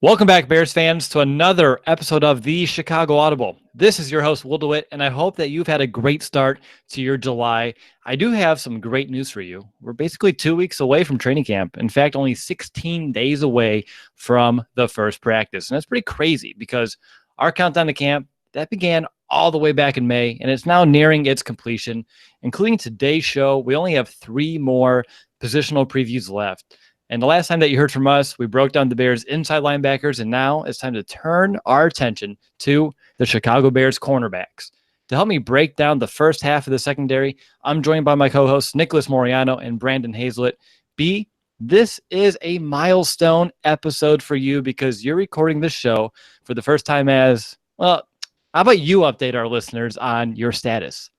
Welcome back, Bears fans, to another episode of the Chicago Audible. This is your host, Will DeWitt, and I hope that you've had a great start to your July. I do have some great news for you. We're basically 2 weeks away from training camp. In fact, only 16 days away from the first practice. And that's pretty crazy because our countdown to camp, that began all the way back in May, and it's now nearing its completion. Including today's show, we only have 3 more positional previews left. And the last time that you heard from us, we broke down the Bears' inside linebackers, and now it's time to turn our attention to the Chicago Bears cornerbacks. To help me break down the first half of the secondary, I'm joined by my co-hosts Nicholas Moriano and Brandon Hazlett. B, this is a milestone episode for you because you're recording this show for the first time as, well, how about you update our listeners on your status?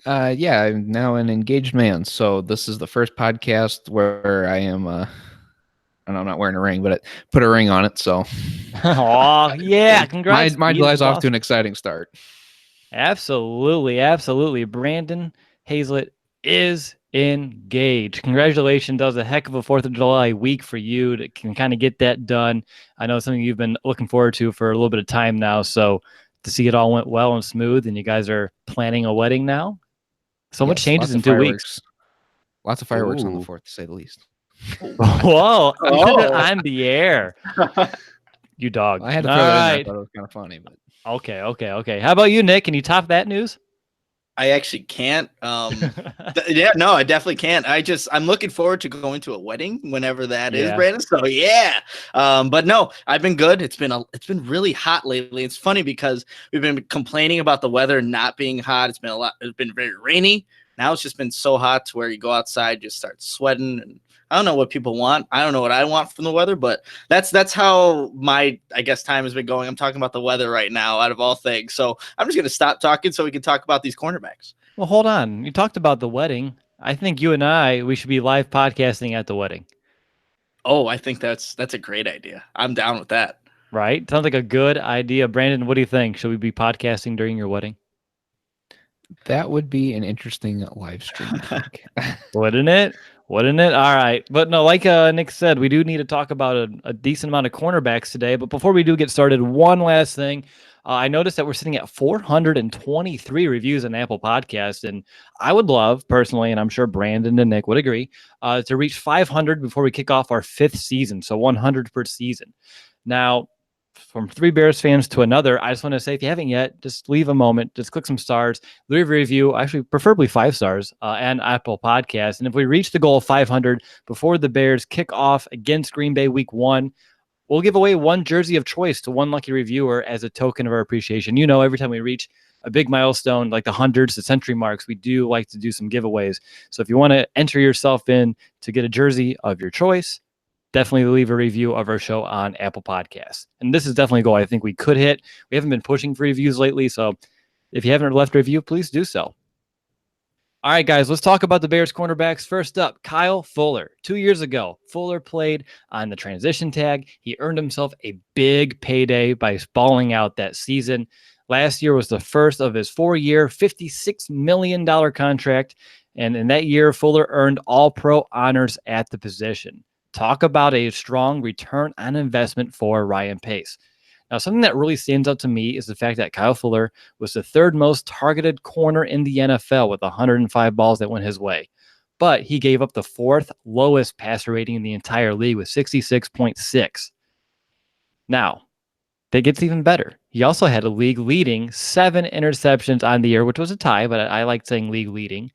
Yeah, I'm now an engaged man. So this is the first podcast where I am, and I'm not wearing a ring, but put a ring on it. So, oh yeah, congrats! My July's off to an exciting start. Absolutely. Brandon Hazlett is engaged. Congratulations! That was a heck of a 4th of July week for you to can kind of get that done. I know it's something you've been looking forward to for a little bit of time now. So to see it all went well and smooth, and you guys are planning a wedding now. So much changes in 2 weeks. Lots of fireworks on the 4th, to say the least. Whoa! On the air. You dog. I had to throw that in. I thought it was kind of funny, but okay. How about you, Nick? Can you top that news? I actually can't. I definitely can't. I'm looking forward to going to a wedding whenever that is, Brandon. So yeah. But no, I've been good. It's been really hot lately. It's funny because we've been complaining about the weather not being hot. It's been very rainy. Now it's just been so hot to where you go outside, just start sweating, and I don't know what people want. I don't know what I want from the weather, but that's how my, I guess, time has been going. I'm talking about the weather right now out of all things. So I'm just going to stop talking so we can talk about these cornerbacks. Well, hold on. You talked about the wedding. I think you and we should be live podcasting at the wedding. Oh, I think that's a great idea. I'm down with that. Right? Sounds like a good idea. Brandon, what do you think? Should we be podcasting during your wedding? That would be an interesting live stream. Wouldn't it? All right. But no, like Nick said, we do need to talk about a decent amount of cornerbacks today. But before we do get started, one last thing. I noticed that we're sitting at 423 reviews on Apple Podcasts. And I would love, personally, and I'm sure Brandon and Nick would agree, to reach 500 before we kick off our 5th season. So 100 per season. Now, from 3 Bears fans to another, I just want to say, if you haven't yet, just leave a moment, just click some stars, leave a review, actually preferably 5 stars and Apple Podcasts. And if we reach the goal of 500 before the Bears kick off against Green Bay week 1, we'll give away 1 jersey of choice to 1 lucky reviewer as a token of our appreciation. You know, every time we reach a big milestone, like the hundreds, the century marks, we do like to do some giveaways. So if you want to enter yourself in to get a jersey of your choice, definitely leave a review of our show on Apple Podcasts. And this is definitely a goal I think we could hit. We haven't been pushing for reviews lately, so if you haven't left a review, please do so. All right, guys, let's talk about the Bears cornerbacks. First up, Kyle Fuller. 2 years ago, Fuller played on the transition tag. He earned himself a big payday by balling out that season. Last year was the first of his 4-year, $56 million contract, and in that year, Fuller earned All-Pro honors at the position. Talk about a strong return on investment for Ryan Pace. Now, something that really stands out to me is the fact that Kyle Fuller was the 3rd most targeted corner in the NFL with 105 balls that went his way. But he gave up the 4th lowest passer rating in the entire league with 66.6. Now, that gets even better. He also had a league-leading 7 interceptions on the year, which was a tie, but I like saying league-leading.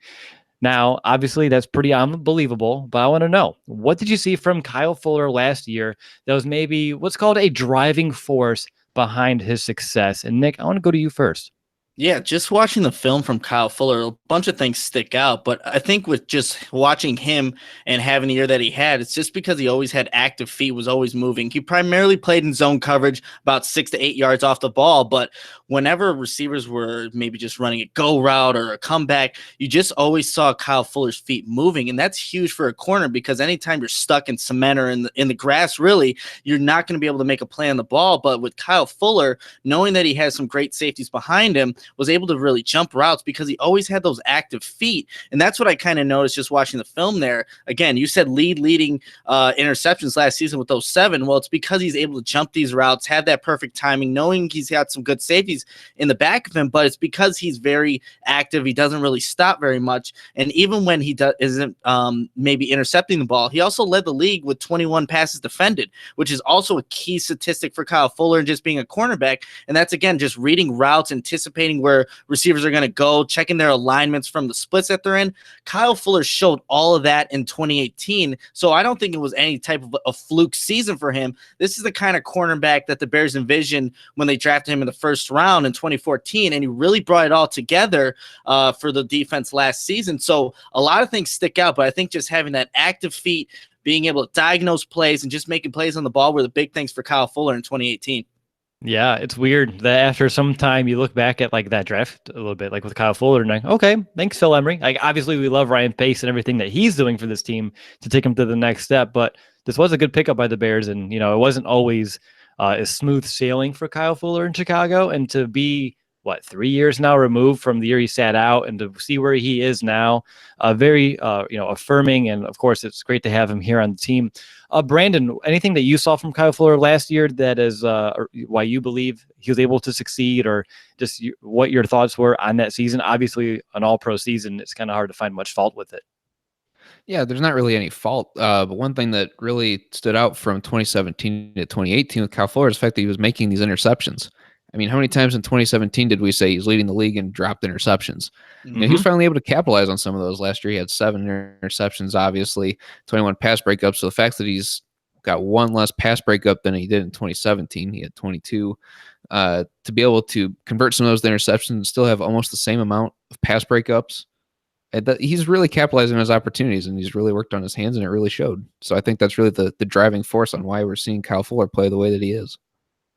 Now, obviously, that's pretty unbelievable, but I want to know, what did you see from Kyle Fuller last year that was maybe what's called a driving force behind his success? And Nick, I want to go to you first. Yeah, just watching the film from Kyle Fuller, a bunch of things stick out. But I think with just watching him and having the year that he had, it's just because he always had active feet, was always moving. He primarily played in zone coverage about 6 to 8 yards off the ball. But whenever receivers were maybe just running a go route or a comeback, you just always saw Kyle Fuller's feet moving. And that's huge for a corner because anytime you're stuck in cement or in the grass, really, you're not going to be able to make a play on the ball. But with Kyle Fuller, knowing that he has some great safeties behind him, was able to really jump routes because he always had those active feet. And that's what I kind of noticed just watching the film there. Again, you said leading interceptions last season with those 7. Well, it's because he's able to jump these routes, have that perfect timing, knowing he's got some good safeties in the back of him, but it's because he's very active. He doesn't really stop very much. And even when he isn't maybe intercepting the ball, he also led the league with 21 passes defended, which is also a key statistic for Kyle Fuller and just being a cornerback. And that's, again, just reading routes, anticipating where receivers are going to go, checking their alignments from the splits that they're in. Kyle Fuller showed all of that in 2018. So I don't think it was any type of a fluke season for him. This is the kind of cornerback that the Bears envisioned when they drafted him in the first round in 2014. And he really brought it all together for the defense last season. So a lot of things stick out, but I think just having that active feet, being able to diagnose plays and just making plays on the ball were the big things for Kyle Fuller in 2018. Yeah, it's weird that after some time you look back at like that draft a little bit, like with Kyle Fuller, and like, okay, thanks, Phil Emery. Like, obviously, we love Ryan Pace and everything that he's doing for this team to take him to the next step. But this was a good pickup by the Bears, and it wasn't always as smooth sailing for Kyle Fuller in Chicago, and to be 3 years now removed from the year he sat out and to see where he is now, very affirming. And of course, it's great to have him here on the team. Brandon, anything that you saw from Kyle Fuller last year that is why you believe he was able to succeed, or just what your thoughts were on that season? Obviously, an all-pro season, it's kind of hard to find much fault with it. Yeah, there's not really any fault. But one thing that really stood out from 2017 to 2018 with Kyle Fuller is the fact that he was making these interceptions. I mean, how many times in 2017 did we say he's leading the league in dropped interceptions? Mm-hmm. He was finally able to capitalize on some of those. Last year, he had 7 interceptions, obviously, 21 pass breakups. So the fact that he's got 1 less pass breakup than he did in 2017, he had 22. To be able to convert some of those interceptions and still have almost the same amount of pass breakups, he's really capitalizing on his opportunities, and he's really worked on his hands, and it really showed. So I think that's really the driving force on why we're seeing Kyle Fuller play the way that he is.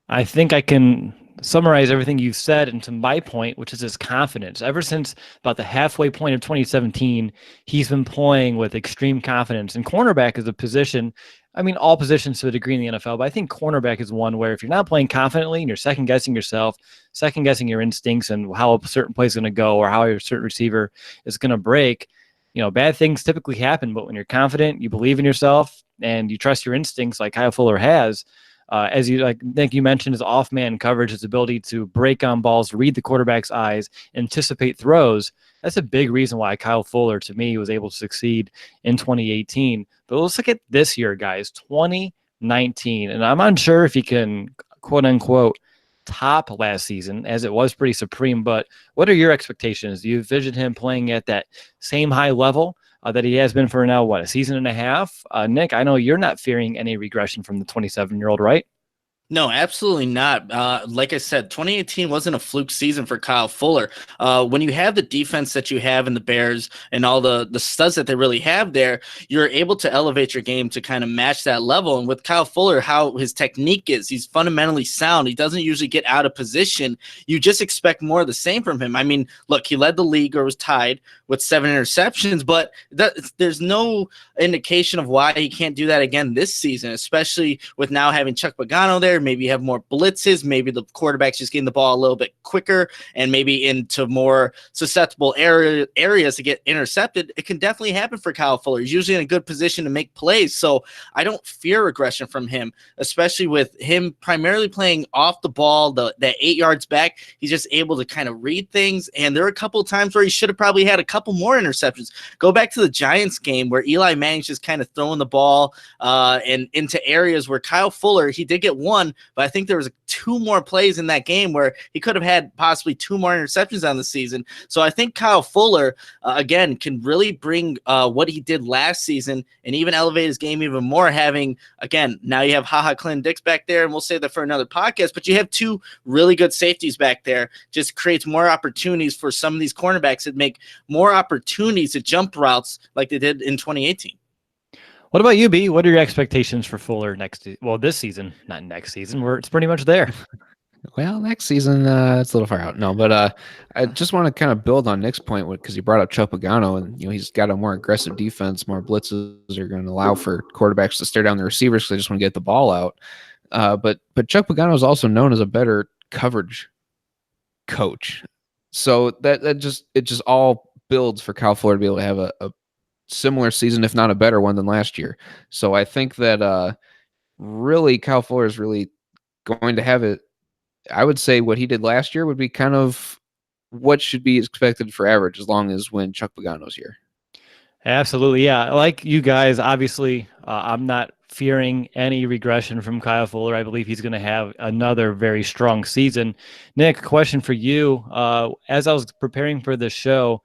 I think I can summarize everything you've said into my point, which is his confidence. Ever since about the halfway point of 2017, he's been playing with extreme confidence. And cornerback is a position, I mean, all positions to a degree in the NFL, but I think cornerback is one where if you're not playing confidently and you're second-guessing yourself, second-guessing your instincts and how a certain play is going to go or how a certain receiver is going to break, bad things typically happen. But when you're confident, you believe in yourself, and you trust your instincts like Kyle Fuller has, as you Nick, you mentioned, his off-man coverage, his ability to break on balls, read the quarterback's eyes, anticipate throws. That's a big reason why Kyle Fuller, to me, was able to succeed in 2018. But let's look at this year, guys, 2019. And I'm unsure if he can, quote-unquote, top last season, as it was pretty supreme. But what are your expectations? Do you envision him playing at that same high level that he has been for now, a season and a half? Nick, I know you're not fearing any regression from the 27-year-old, right? No, absolutely not. Like I said, 2018 wasn't a fluke season for Kyle Fuller. When you have the defense that you have in the Bears and all the studs that they really have there, you're able to elevate your game to kind of match that level. And with Kyle Fuller, how his technique is, he's fundamentally sound. He doesn't usually get out of position. You just expect more of the same from him. I mean, look, he led the league or was tied with 7 interceptions, but there's no indication of why he can't do that again this season, especially with now having Chuck Pagano there. Maybe you have more blitzes. Maybe the quarterback's just getting the ball a little bit quicker and maybe into more susceptible areas to get intercepted. It can definitely happen for Kyle Fuller. He's usually in a good position to make plays. So I don't fear regression from him, especially with him primarily playing off the ball, that 8 yards back. He's just able to kind of read things. And there are a couple of times where he should have probably had a couple more interceptions. Go back to the Giants game where Eli Manning's just kind of throwing the ball and into areas where Kyle Fuller, he did get 1, but I think there was 2 more plays in that game where he could have had possibly 2 more interceptions on the season. So I think Kyle Fuller, again, can really bring what he did last season and even elevate his game even more, having, again, now you have Clifton Duck back there, and we'll save that for another podcast, but you have 2 really good safeties back there. Just creates more opportunities for some of these cornerbacks that make more opportunities to jump routes like they did in 2018. What about you, B? What are your expectations for Fuller this season? Not next season, where it's pretty much there. Well, next season, it's a little far out. No, but I just want to kind of build on Nick's point because he brought up Chuck Pagano, and he's got a more aggressive defense. More blitzes are going to allow for quarterbacks to stare down the receivers because they just want to get the ball out. But Chuck Pagano is also known as a better coverage coach. So that just all builds for Kyle Fuller to be able to have a similar season, if not a better one than last year. So I think that really Kyle Fuller is really going to have it. I would say what he did last year would be kind of what should be expected for average, as long as when Chuck Pagano's here. Absolutely. Yeah. Like you guys, obviously, I'm not fearing any regression from Kyle Fuller. I believe he's going to have another very strong season. Nick, question for you. As I was preparing for this show,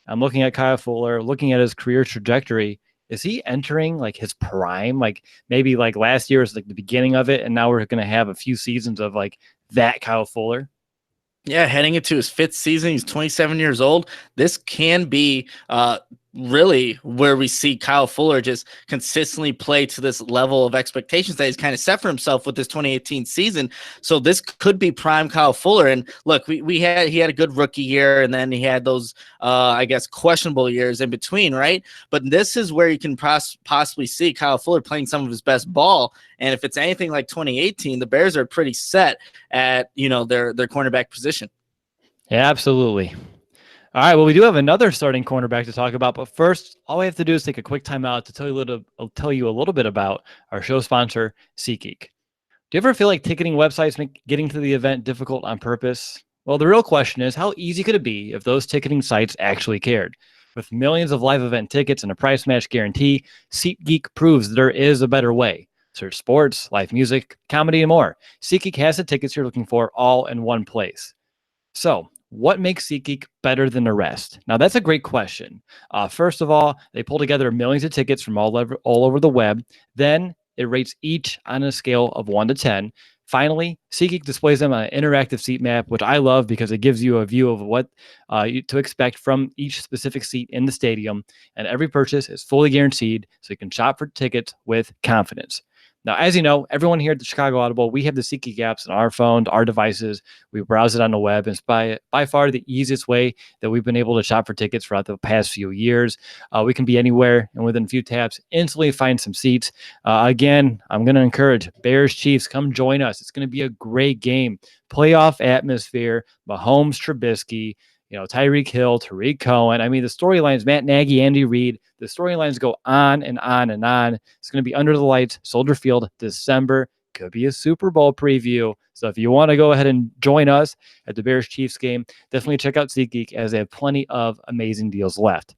I'm looking at Kyle Fuller, looking at his career trajectory. Is he entering like his prime? Like maybe like last year is like the beginning of it, and now we're going to have a few seasons of like that Kyle Fuller? Yeah, heading into his 5th season, he's 27 years old. This can be really where we see Kyle Fuller just consistently play to this level of expectations that he's kind of set for himself with this 2018 season. So this could be prime Kyle Fuller. And look, he had a good rookie year, and then he had those I guess questionable years in between, right? But this is where you can possibly see Kyle Fuller playing some of his best ball. And if it's anything like 2018, the Bears are pretty set at their cornerback position. Yeah, absolutely. All right, well, we do have another starting cornerback to talk about, but first, all we have to do is take a quick time out to tell you a little bit about our show sponsor, SeatGeek. Do you ever feel like ticketing websites make getting to the event difficult on purpose? Well, the real question is, how easy could it be if those ticketing sites actually cared? With millions of live event tickets and a price match guarantee, SeatGeek proves there is a better way. Search sports, live music, comedy, and more. SeatGeek has the tickets you're looking for all in one place. So, what makes SeatGeek better than the rest? Now, that's a great question. First of all, they pull together millions of tickets from all over the web. Then it rates each on a scale of 1 to 10. Finally, SeatGeek displays them on an interactive seat map, which I love because it gives you a view of what to expect from each specific seat in the stadium. And every purchase is fully guaranteed, so you can shop for tickets with confidence. Now, as you know, everyone here at the Chicago Audible, we have the SeatGeek apps on our phones, our devices. We browse it on the web. And it's by far the easiest way that we've been able to shop for tickets throughout the past few years. We can be anywhere, and within a few taps, instantly find some seats. Again, I'm going to encourage Bears Chiefs, come join us. It's going to be a great game. Playoff atmosphere, Mahomes, Trubisky, Tyreek Hill, Tariq Cohen. I mean, the storylines, Matt Nagy, Andy Reid, the storylines go on and on and on. It's going to be under the lights, Soldier Field, December. Could be a Super Bowl preview. So if you want to go ahead and join us at the Bears Chiefs game, definitely check out SeatGeek, as they have plenty of amazing deals left.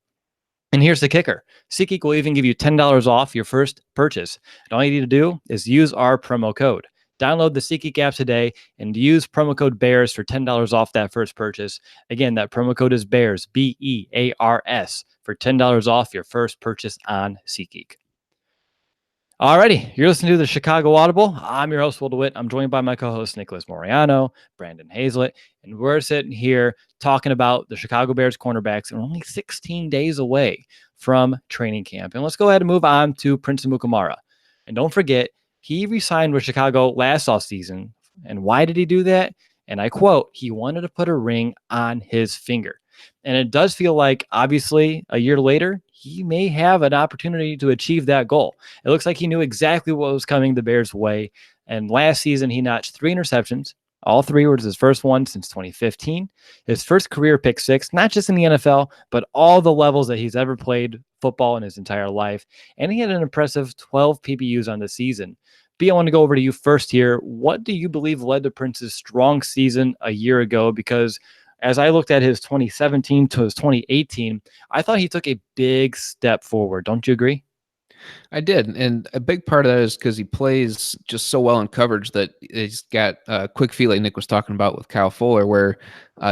And here's the kicker. SeatGeek will even give you $10 off your first purchase. And all you need to do is use our promo code. Download the SeatGeek app today and use promo code BEARS for $10 off that first purchase. Again, that promo code is BEARS, BEARS, for $10 off your first purchase on SeatGeek. Alrighty, you're listening to the Chicago Audible. I'm your host, Will DeWitt. I'm joined by my co-hosts, Nicholas Moriano, Brandon Hazlett, and we're sitting here talking about the Chicago Bears cornerbacks, and we're only 16 days away from training camp. And let's go ahead and move on to Prince Amukamara. And don't forget, he re-signed with Chicago last offseason. And why did he do that? And I quote, he wanted to put a ring on his finger. And it does feel like, obviously, a year later, he may have an opportunity to achieve that goal. It looks like he knew exactly what was coming the Bears' way. And last season, he notched 3 interceptions. All 3 were his first one since 2015. His first career pick 6, not just in the NFL, but all the levels that he's ever played football in his entire life. And he had an impressive 12 PBUs on the season. B, I want to go over to you first here. What do you believe led to Prince's strong season a year ago? Because as I looked at his 2017 to his 2018, I thought he took a big step forward. Don't you agree? I did. And a big part of that is because he plays just so well in coverage that he's got a quick feet like Nick was talking about with Kyle Fuller, where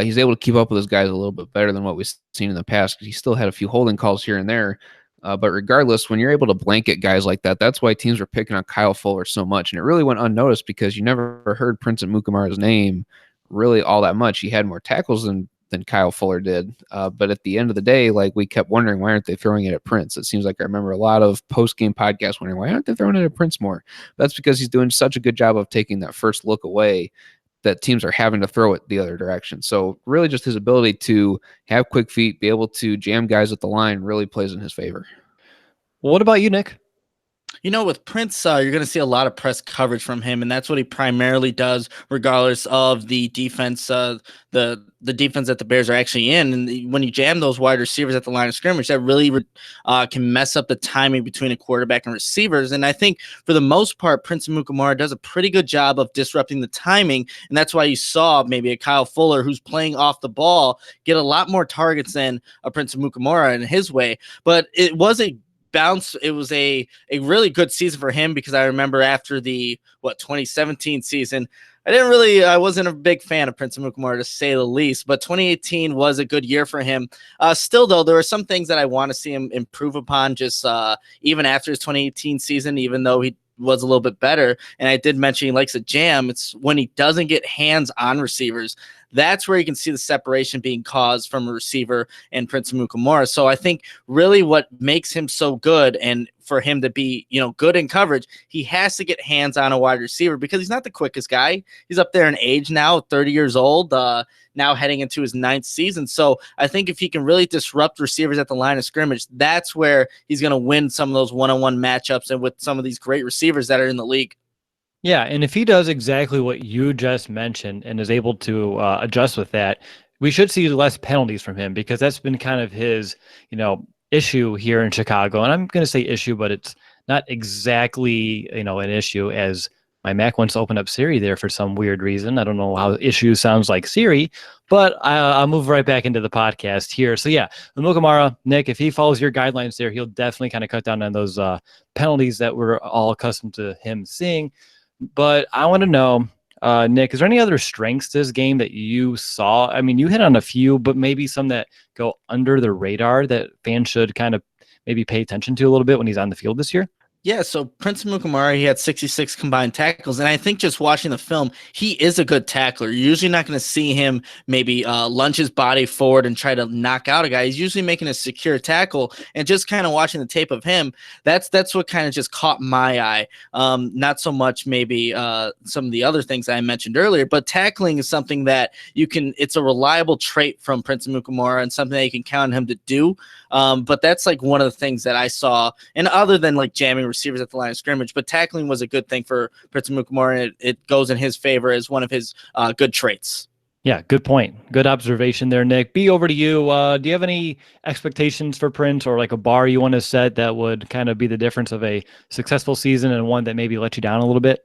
he's able to keep up with his guys a little bit better than what we've seen in the past. He still had a few holding calls here and there. But regardless, when you're able to blanket guys like that, that's why teams were picking on Kyle Fuller so much. And it really went unnoticed because you never heard Prince Amukamara's name really all that much. He had more tackles than Kyle Fuller did. But at the end of the day, like, we kept wondering, why aren't they throwing it at Prince? It seems like I remember a lot of post-game podcasts wondering, why aren't they throwing it at Prince more? That's because he's doing such a good job of taking that first look away that teams are having to throw it the other direction. So really just his ability to have quick feet, be able to jam guys at the line really plays in his favor. Well, what about you, Nick? With Prince, you're going to see a lot of press coverage from him, and that's what he primarily does, regardless of the defense, the defense that the Bears are actually in. And when you jam those wide receivers at the line of scrimmage, that really can mess up the timing between a quarterback and receivers. And I think for the most part, Prince Amukamara does a pretty good job of disrupting the timing, and that's why you saw maybe a Kyle Fuller who's playing off the ball get a lot more targets than a Prince Amukamara in his way. But it was a bounce. It was a really good season for him, because I remember after the 2017 season, I wasn't a big fan of Prince Amukamara, to say the least, but 2018 was a good year for him. Still though, there are some things that I want to see him improve upon, just even after his 2018 season, even though he was a little bit better. And I did mention he likes a jam. It's when he doesn't get hands on receivers. That's where you can see the separation being caused from a receiver and Prince Amukamara. So I think really what makes him so good, and for him to be, good in coverage, he has to get hands on a wide receiver, because he's not the quickest guy. He's up there in age now, 30 years old, now heading into his 9th season. So I think if he can really disrupt receivers at the line of scrimmage, that's where he's going to win some of those one-on-one matchups and with some of these great receivers that are in the league. Yeah, and if he does exactly what you just mentioned and is able to adjust with that, we should see less penalties from him, because that's been kind of his, issue here in Chicago. And I'm going to say issue, but it's not exactly, an issue, as my Mac wants to open up Siri there for some weird reason. I don't know how issue sounds like Siri, but I'll move right back into the podcast here. So yeah, Amukamara, Nick, if he follows your guidelines there, he'll definitely kind of cut down on those penalties that we're all accustomed to him seeing. But I want to know, Nick, is there any other strengths to this game that you saw? I mean, you hit on a few, but maybe some that go under the radar that fans should kind of maybe pay attention to a little bit when he's on the field this year? Yeah, so Prince Amukamara, he had 66 combined tackles, and I think just watching the film, he is a good tackler. You're usually not going to see him maybe lunge his body forward and try to knock out a guy. He's usually making a secure tackle, and just kind of watching the tape of him, that's what kind of just caught my eye. Not so much maybe some of the other things I mentioned earlier, but tackling is something that it's a reliable trait from Prince Amukamara and something that you can count on him to do. But that's like one of the things that I saw, and other than like jamming receivers at the line of scrimmage, but tackling was a good thing for Prince Amukamara, and it goes in his favor as one of his good traits. Yeah, good point. Good observation there, Nick. B, over to you. Do you have any expectations for Prince, or like a bar you want to set that would kind of be the difference of a successful season and one that maybe let you down a little bit?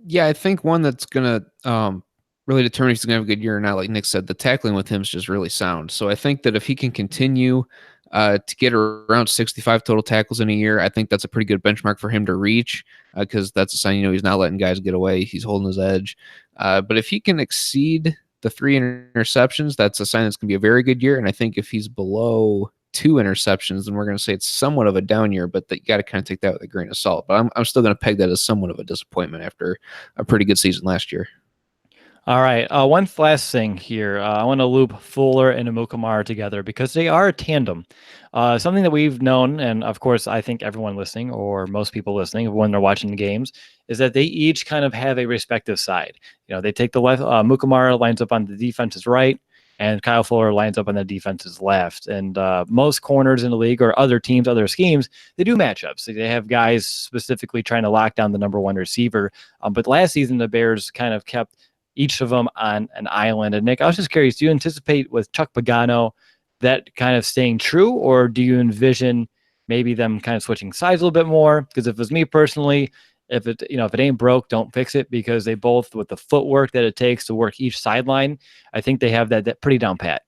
Yeah, I think one that's going to really determine if he's going to have a good year or not. Like Nick said, the tackling with him is just really sound. So I think that if he can continue to get around 65 total tackles in a year, I think that's a pretty good benchmark for him to reach, because that's a sign, he's not letting guys get away. He's holding his edge. But if he can exceed the 3 interceptions, that's a sign that's going to be a very good year. And I think if he's below 2 interceptions, then we're going to say it's somewhat of a down year, but you got to kind of take that with a grain of salt. But I'm still going to peg that as somewhat of a disappointment after a pretty good season last year. All right. One last thing here. I want to loop Fuller and Amukamara together, because they are a tandem. Something that we've known, and of course, I think everyone listening, or most people listening when they're watching the games, is that they each kind of have a respective side. They take the left. Amukamara lines up on the defense's right, and Kyle Fuller lines up on the defense's left. And most corners in the league, or other teams, other schemes, they do matchups. They have guys specifically trying to lock down the number one receiver. But last season, the Bears kind of kept each of them on an island. And Nick, I was just curious, do you anticipate with Chuck Pagano that kind of staying true, or do you envision maybe them kind of switching sides a little bit more? Because if it was me personally, if it ain't broke, don't fix it, because they both, with the footwork that it takes to work each sideline, I think they have that pretty down pat.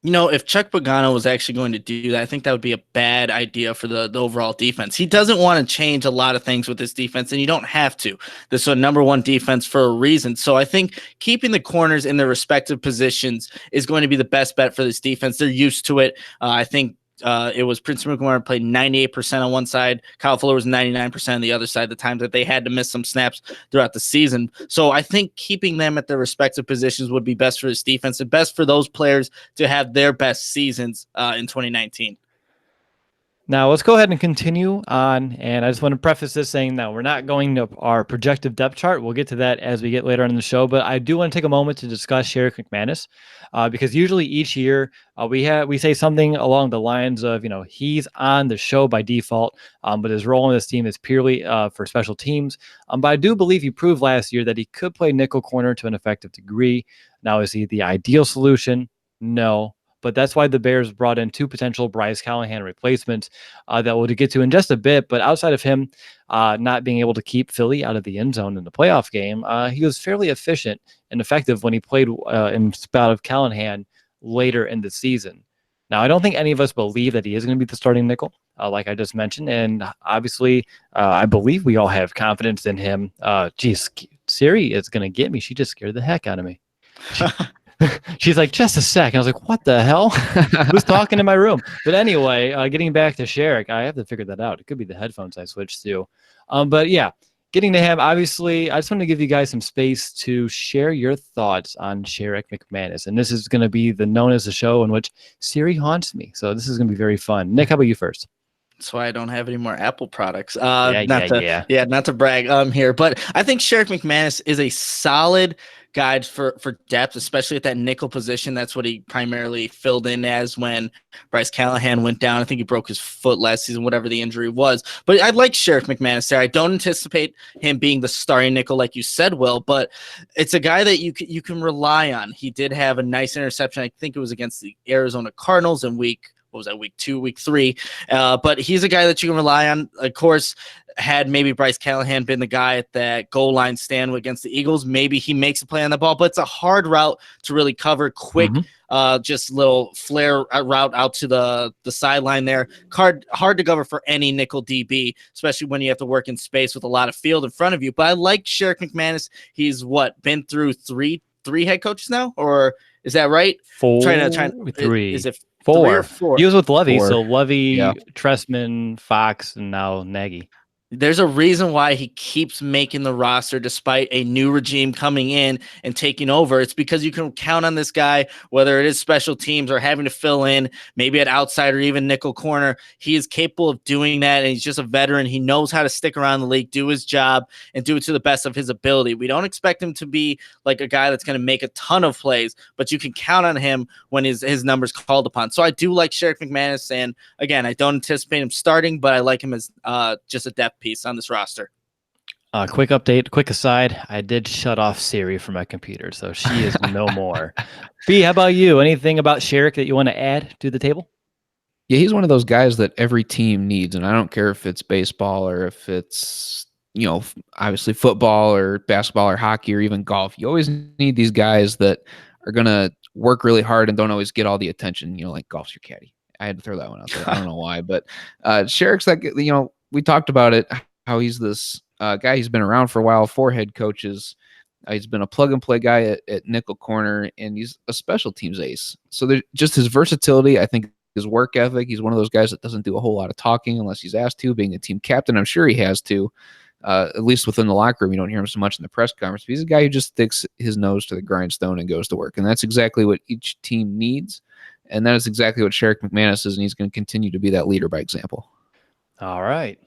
If Chuck Pagano was actually going to do that, I think that would be a bad idea for the overall defense. He doesn't want to change a lot of things with this defense, and you don't have to. This is a number one defense for a reason. So I think keeping the corners in their respective positions is going to be the best bet for this defense. They're used to it. I think it was Prince Amukamara played 98% on one side. Kyle Fuller was 99% on the other side, the times that they had to miss some snaps throughout the season. So I think keeping them at their respective positions would be best for this defense and best for those players to have their best seasons in 2019. Now, let's go ahead and continue on. And I just want to preface this saying that we're not going to our projective depth chart. We'll get to that as we get later on in the show. But I do want to take a moment to discuss Sheriff McManus, because usually each year we say something along the lines of, he's on the show by default, but his role in this team is purely for special teams. But I do believe he proved last year that he could play nickel corner to an effective degree. Now, is he the ideal solution? No. But that's why the Bears brought in two potential Bryce Callahan replacements that we'll get to in just a bit. But outside of him not being able to keep Philly out of the end zone in the playoff game, he was fairly efficient and effective when he played in spot of Callahan later in the season. Now, I don't think any of us believe that he is going to be the starting nickel, like I just mentioned. And obviously, I believe we all have confidence in him. Geez, Siri is going to get me. She just scared the heck out of me. She's like, just a sec. And I was like, what the hell? Who's talking in my room? But anyway, getting back to Sherrick, I have to figure that out. It could be the headphones I switched to. But yeah, getting to him, obviously, I just want to give you guys some space to share your thoughts on Sherrick McManus. And this is going to be known as the show in which Siri haunts me. So this is going to be very fun. Nick, how about you first? That's why I don't have any more Apple products. Not to brag here, but I think Sheriff McManus is a solid guide for depth, especially at that nickel position. That's what he primarily filled in as when Bryce Callahan went down. I think he broke his foot last season, whatever the injury was. But I like Sheriff McManus there. I don't anticipate him being the starting nickel like you said, Will, but it's a guy that you can rely on. He did have a nice interception. I think it was against the Arizona Cardinals in week 2, week 3. But he's a guy that you can rely on. Of course, had maybe Bryce Callahan been the guy at that goal line stand against the Eagles, maybe he makes a play on the ball, but it's a hard route to really cover quick, just little flare route out to the sideline there. Hard to cover for any nickel DB, especially when you have to work in space with a lot of field in front of you. But I like Sheriff McManus. He's been through three head coaches now, or is that right? Three. Is it Four. 4? He was with Levy, Four. so Levy, Yeah. Trestman, Fox, and now Nagy. There's a reason why he keeps making the roster despite a new regime coming in and taking over. It's because you can count on this guy, whether it is special teams or having to fill in, maybe at outside or even nickel corner. He is capable of doing that, and he's just a veteran. He knows how to stick around the league, do his job, and do it to the best of his ability. We don't expect him to be like a guy that's going to make a ton of plays, but you can count on him when his numbers called upon. So I do like Sheriff McManus, and again, I don't anticipate him starting, but I like him as just a depth piece on this roster. Quick update, quick aside. I did shut off Siri from my computer, so she is no more. B, how about you? Anything about Sherrick that you want to add to the table? Yeah, he's one of those guys that every team needs, and I don't care if it's baseball or if it's, obviously football or basketball or hockey or even golf. You always need these guys that are going to work really hard and don't always get all the attention, like golf's your caddy. I had to throw that one out there. I don't know why, but Sherrick's like, we talked about it, how he's this guy. He's been around for a while, 4 head coaches. He's been a plug-and-play guy at nickel corner, and he's a special teams ace. So just his versatility, I think his work ethic, he's one of those guys that doesn't do a whole lot of talking unless he's asked to. Being a team captain, I'm sure he has to, at least within the locker room. You don't hear him so much in the press conference. But he's a guy who just sticks his nose to the grindstone and goes to work, and that's exactly what each team needs, and that is exactly what Sheriff McManus is, and he's going to continue to be that leader by example. All right.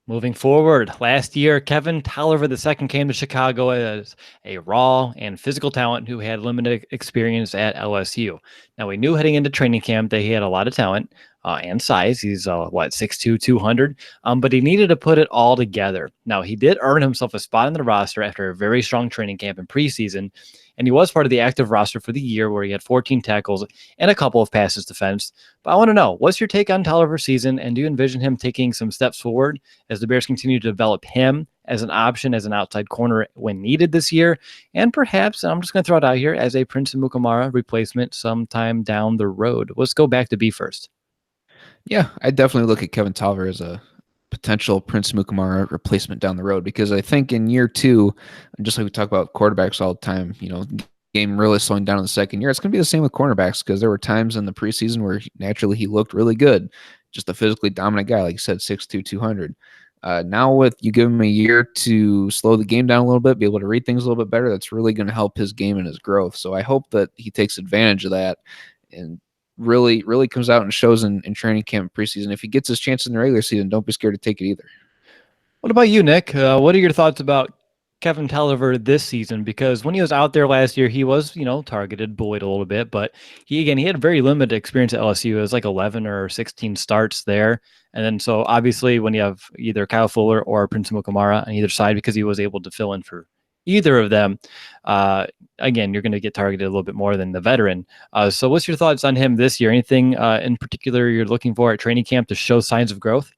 Moving forward, last year, Kevin Tolliver II came to Chicago as a raw and physical talent who had limited experience at LSU. Now, we knew heading into training camp that he had a lot of talent and size. He's, 6'2", 200, but he needed to put it all together. Now, he did earn himself a spot on the roster after a very strong training camp in preseason, and he was part of the active roster for the year where he had 14 tackles and a couple of passes defense. But I want to know, what's your take on Tolliver's season, and do you envision him taking some steps forward as the Bears continue to develop him as an option as an outside corner when needed this year, and perhaps, and I'm just going to throw it out here, as a Prince Amukamara replacement sometime down the road? Let's go back to B first. Yeah, I definitely look at Kevin Tolliver as a potential Prince Amukamara replacement down the road, because I think in year 2, just like we talk about quarterbacks all the time, game really slowing down in the second year, it's going to be the same with cornerbacks, because there were times in the preseason where naturally he looked really good, just a physically dominant guy, like you said, 6'2", 200. Now with you give him a year to slow the game down a little bit, be able to read things a little bit better, that's really going to help his game and his growth. So I hope that he takes advantage of that and really comes out and shows in training camp and preseason. If he gets his chance in the regular season, don't be scared to take it either. What about you, Nick? What are your thoughts about Kevin Tolliver this season? Because when he was out there last year, he was, targeted, bullied a little bit, but he had very limited experience at LSU. It was like 11 or 16 starts there. And then so obviously when you have either Kyle Fuller or Prince Amukamara on either side, because he was able to fill in for either of them, again, you're going to get targeted a little bit more than the veteran. So what's your thoughts on him this year? Anything in particular you're looking for at training camp to show signs of growth?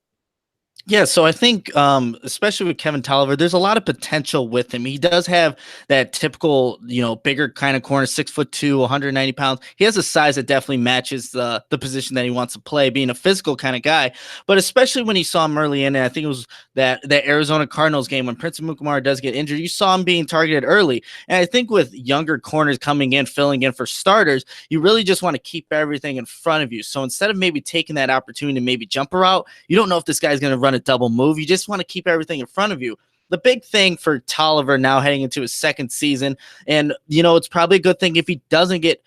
Yeah, so I think, especially with Kevin Tolliver, there's a lot of potential with him. He does have that typical, bigger kind of corner, 6'2", 190 pounds. He has a size that definitely matches the position that he wants to play, being a physical kind of guy. But especially when you saw him early in, and I think it was that Arizona Cardinals game when Prince Amukamara does get injured, you saw him being targeted early. And I think with younger corners coming in, filling in for starters, you really just want to keep everything in front of you. So instead of maybe taking that opportunity to maybe jump a route, you don't know if this guy's going to run a double move. You just want to keep everything in front of you. The big thing for Tolliver now heading into his second season, and it's probably a good thing if he doesn't get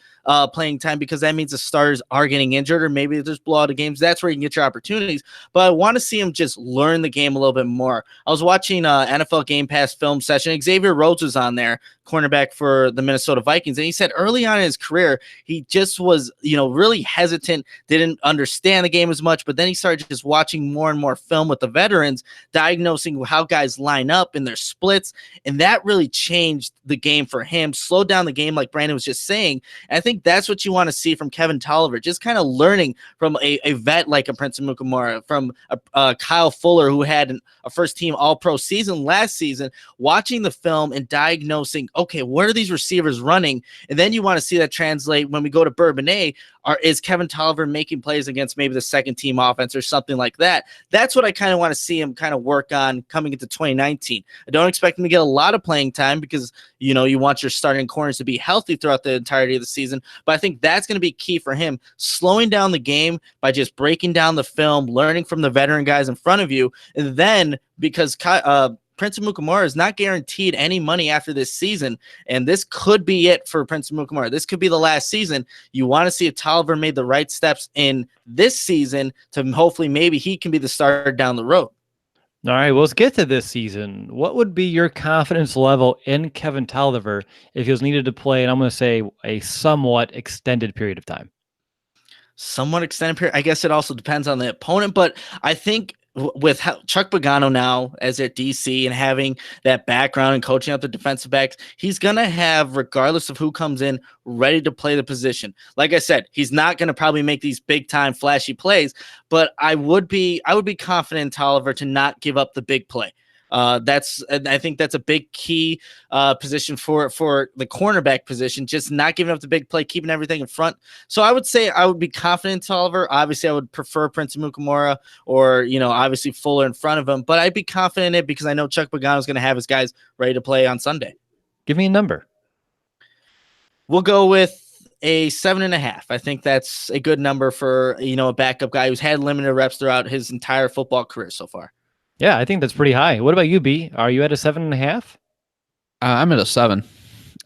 playing time, because that means the starters are getting injured, or maybe there's blowout of games. That's where you can get your opportunities. But I want to see him just learn the game a little bit more. I was watching NFL Game Pass film session. Xavier Roaches was on there, cornerback for the Minnesota Vikings, and he said early on in his career he just was really hesitant, didn't understand the game as much, but then he started just watching more and more film with the veterans, diagnosing how guys line up in their splits, and that really changed the game for him, slowed down the game like Brandon was just saying. And I think that's what you want to see from Kevin Tolliver, just kind of learning from a vet like a Prince Amukamara, from a Kyle Fuller, who had a first-team All-Pro season last season, watching the film and diagnosing, okay, where are these receivers running? And then you want to see that translate when we go to Bourbonnais. Is Kevin Tolliver making plays against maybe the second-team offense or something like that? That's what I kind of want to see him kind of work on coming into 2019. I don't expect him to get a lot of playing time because, you want your starting corners to be healthy throughout the entirety of the season. But I think that's going to be key for him, slowing down the game by just breaking down the film, learning from the veteran guys in front of you. And then because Prince Amukamara is not guaranteed any money after this season, and this could be it for Prince Amukamara. This could be the last season. You want to see if Tolliver made the right steps in this season to hopefully maybe he can be the starter down the road. All right, well, let's get to this season. What would be your confidence level in Kevin Tolliver if he was needed to play, and I'm going to say a somewhat extended period of time? Somewhat extended period. I guess it also depends on the opponent, but I think with Chuck Pagano now as their DC and having that background and coaching up the defensive backs, he's going to have, regardless of who comes in, ready to play the position. Like I said, he's not going to probably make these big time flashy plays, but I would be confident in Tolliver to not give up the big play. I think that's a big key position for the cornerback position, just not giving up the big play, keeping everything in front. So I would say I would be confident in Tolliver. Obviously, I would prefer Prince Amukamara or, obviously Fuller in front of him, but I'd be confident in it because I know Chuck Pagano is going to have his guys ready to play on Sunday. Give me a number. We'll go with a 7.5. I think that's a good number for, a backup guy who's had limited reps throughout his entire football career so far. Yeah, I think that's pretty high. What about you, B? Are you at a 7.5? I'm at a 7.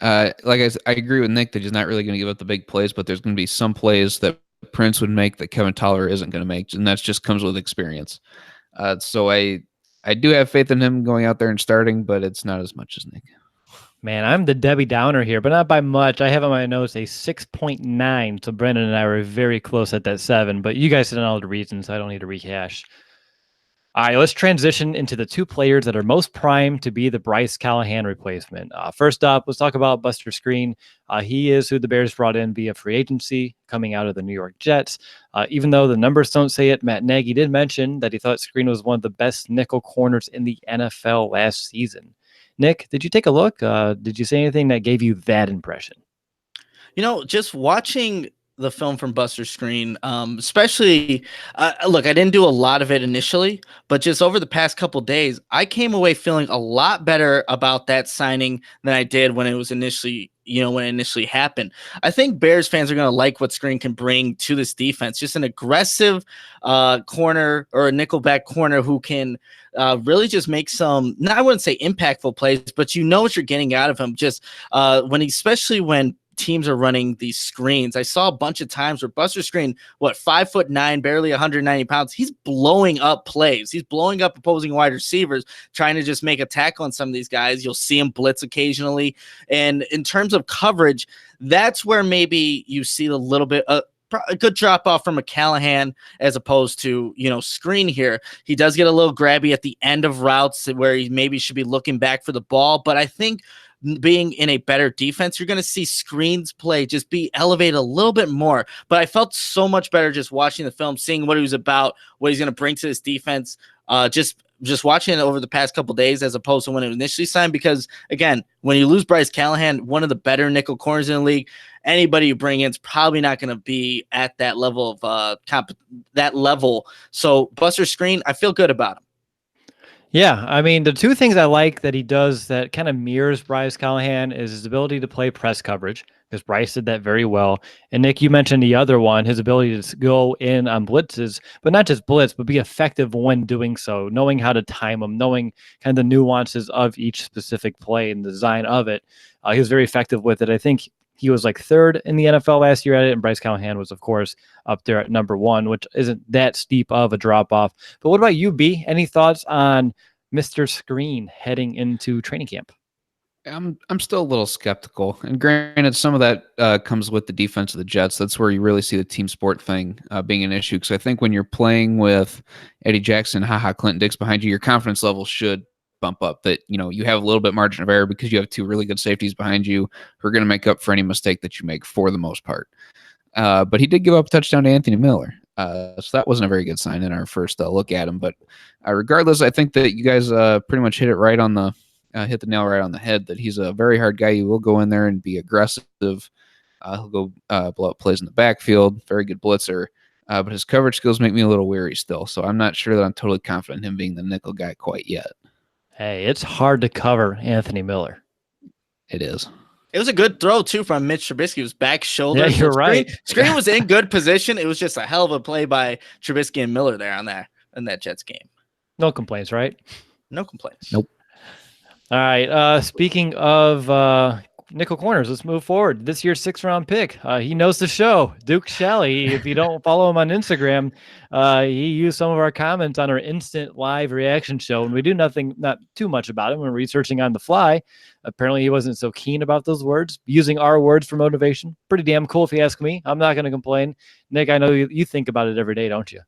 Like I agree with Nick that he's not really going to give up the big plays, but there's going to be some plays that Prince would make that Kevin Tolliver isn't going to make, and that just comes with experience. So I do have faith in him going out there and starting, but it's not as much as Nick. Man, I'm the Debbie Downer here, but not by much. I have on my notes a 6.9, so Brendan and I were very close at that 7, but you guys said all the reasons, so I don't need to rehash. All right, let's transition into the two players that are most primed to be the Bryce Callahan replacement. First up, let's talk about Buster Skrine. He is who the Bears brought in via free agency coming out of the New York Jets. Even though the numbers don't say it, Matt Nagy did mention that he thought Skrine was one of the best nickel corners in the NFL last season. Nick, did you take a look? Did you see anything that gave you that impression? Just watching the film from Buster Skrine, especially, look, I didn't do a lot of it initially, but just over the past couple days, I came away feeling a lot better about that signing than I did when it was initially, when it initially happened. I think Bears fans are going to like what Skrine can bring to this defense, just an aggressive corner or a nickelback corner who can really just make some, I wouldn't say impactful plays, but what you're getting out of him just especially when teams are running these screens. I saw a bunch of times where Buster Skrine, 5'9", barely 190 pounds, he's blowing up plays. He's blowing up opposing wide receivers, trying to just make a tackle on some of these guys. You'll see him blitz occasionally. And in terms of coverage, that's where maybe you see a little bit a good drop off from a Callahan as opposed to, Skrine here. He does get a little grabby at the end of routes where he maybe should be looking back for the ball. But I think being in a better defense, you're going to see Skrine's play just be elevated a little bit more. But I felt so much better just watching the film, seeing what he was about, what he's going to bring to this defense. Just watching it over the past couple days as opposed to when it initially signed. Because again, when you lose Bryce Callahan, one of the better nickel corners in the league, anybody you bring in is probably not going to be at that level of that level. So Buster Skrine, I feel good about him. Yeah, I mean, the two things I like that he does that kind of mirrors Bryce Callahan is his ability to play press coverage, because Bryce did that very well. And Nick, you mentioned the other one, his ability to go in on blitzes, but not just blitz, but be effective when doing so, knowing how to time them, knowing kind of the nuances of each specific play and the design of it. He was very effective with it. I think he was like third in the NFL last year at it, and Bryce Callahan was, of course, up there at number one, which isn't that steep of a drop-off. But what about you, B? Any thoughts on Mr. Skrine heading into training camp? I'm still a little skeptical. And granted, some of that comes with the defense of the Jets. That's where you really see the team sport thing being an issue. Because I think when you're playing with Eddie Jackson, Clinton Dix behind you, your confidence level should bump up. That, you have a little bit margin of error because you have two really good safeties behind you who are going to make up for any mistake that you make for the most part. But he did give up a touchdown to Anthony Miller. So that wasn't a very good sign in our first look at him. But regardless, I think that you guys pretty much hit the nail right on the head, that he's a very hard guy. He will go in there and be aggressive. He'll go blow up plays in the backfield. Very good blitzer. But his coverage skills make me a little weary still. So I'm not sure that I'm totally confident in him being the nickel guy quite yet. Hey, it's hard to cover Anthony Miller. It is. It was a good throw, too, from Mitch Trubisky. It was back shoulder. Yeah, you're right. Skrine was in good position. It was just a hell of a play by Trubisky and Miller there in that Jets game. No complaints, right? No complaints. Nope. All right. Speaking of nickel corners, let's move forward. This year's 6th-round pick. He knows the show. Duke Shelley. If you don't follow him on Instagram, he used some of our comments on our instant live reaction show, and we do not too much about him when researching on the fly. Apparently, he wasn't so keen about those words. Using our words for motivation. Pretty damn cool if you ask me. I'm not going to complain. Nick, I know you think about it every day, don't you?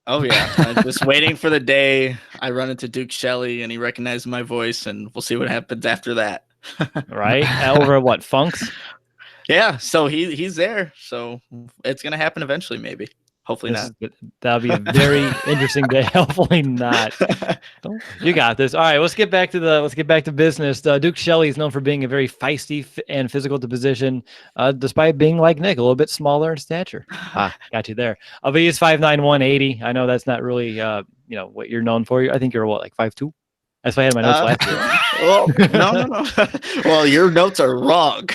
Oh, yeah. I'm just waiting for the day I run into Duke Shelley and he recognizes my voice, and we'll see what happens after that. Right? Over what, Funks? Yeah, so he's there. So it's going to happen eventually, maybe. Hopefully not. That'll be a very interesting day. Hopefully not. You got this. All right, let's get back to business. Duke Shelley is known for being a very feisty and physical to position, despite being like Nick, a little bit smaller in stature. Got you there. But he's 5'9", 180. I know that's not really what you're known for. I think you're like 5'2". That's why I had my notes last year. Well, no. Well, your notes are wrong.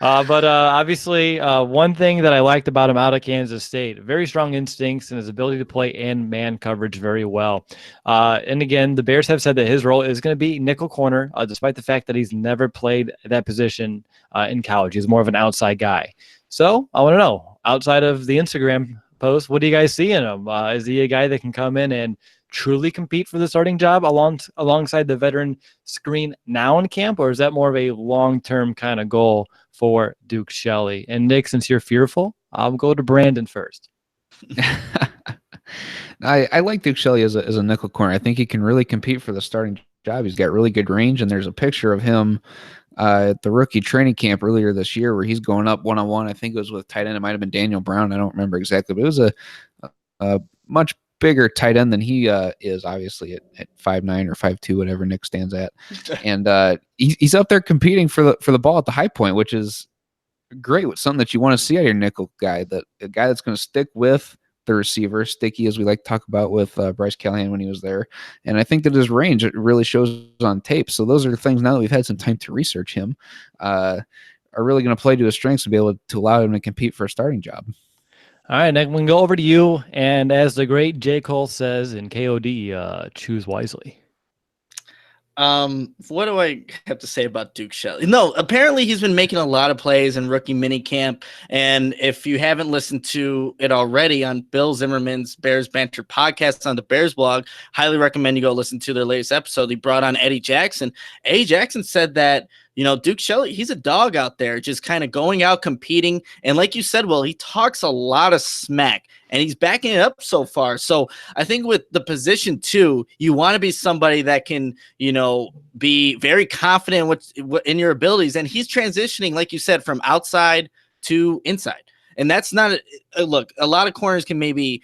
But obviously, one thing that I liked about him out of Kansas State, very strong instincts and his ability to play in man coverage very well. And again, the Bears have said that his role is going to be nickel corner, despite the fact that he's never played that position in college. He's more of an outside guy. So I want to know, outside of the Instagram post, what do you guys see in him? Is he a guy that can come in and truly compete for the starting job alongside the veteran Skrine now in camp, or is that more of a long-term kind of goal for Duke Shelley? And Nick, since you're fearful, I'll go to Brandon first. I like Duke Shelley as a nickel corner. I think he can really compete for the starting job. He's got really good range, and there's a picture of him at the rookie training camp earlier this year where he's going up one-on-one. I think it was with tight end. It might have been Daniel Brown. I don't remember exactly, but it was a much bigger tight end than he is, obviously at 5'9" or 5'2", whatever Nick stands at. And he's up there competing for the ball at the high point, which is great. With something that you want to see out of your nickel guy, a guy that's going to stick with the receiver, sticky, as we like to talk about with Bryce Callahan when he was there. And I think that his range, it really shows on tape. So those are the things, now that we've had some time to research him, are really going to play to his strengths and be able to allow him to compete for a starting job. All right, Nick, we can go over to you. And as the great J. Cole says in KOD, choose wisely. What do I have to say about Duke Shelley? No, apparently he's been making a lot of plays in rookie mini camp. And if you haven't listened to it already on Bill Zimmerman's Bears Banter podcast on the Bears blog, highly recommend you go listen to their latest episode. He brought on Eddie Jackson. Eddie Jackson said that, Duke Shelley, he's a dog out there, just kind of going out competing. And like you said, he talks a lot of smack and he's backing it up so far. So I think with the position too, you want to be somebody that can, be very confident in your abilities. And he's transitioning, like you said, from outside to inside. And that's not look, a lot of corners can maybe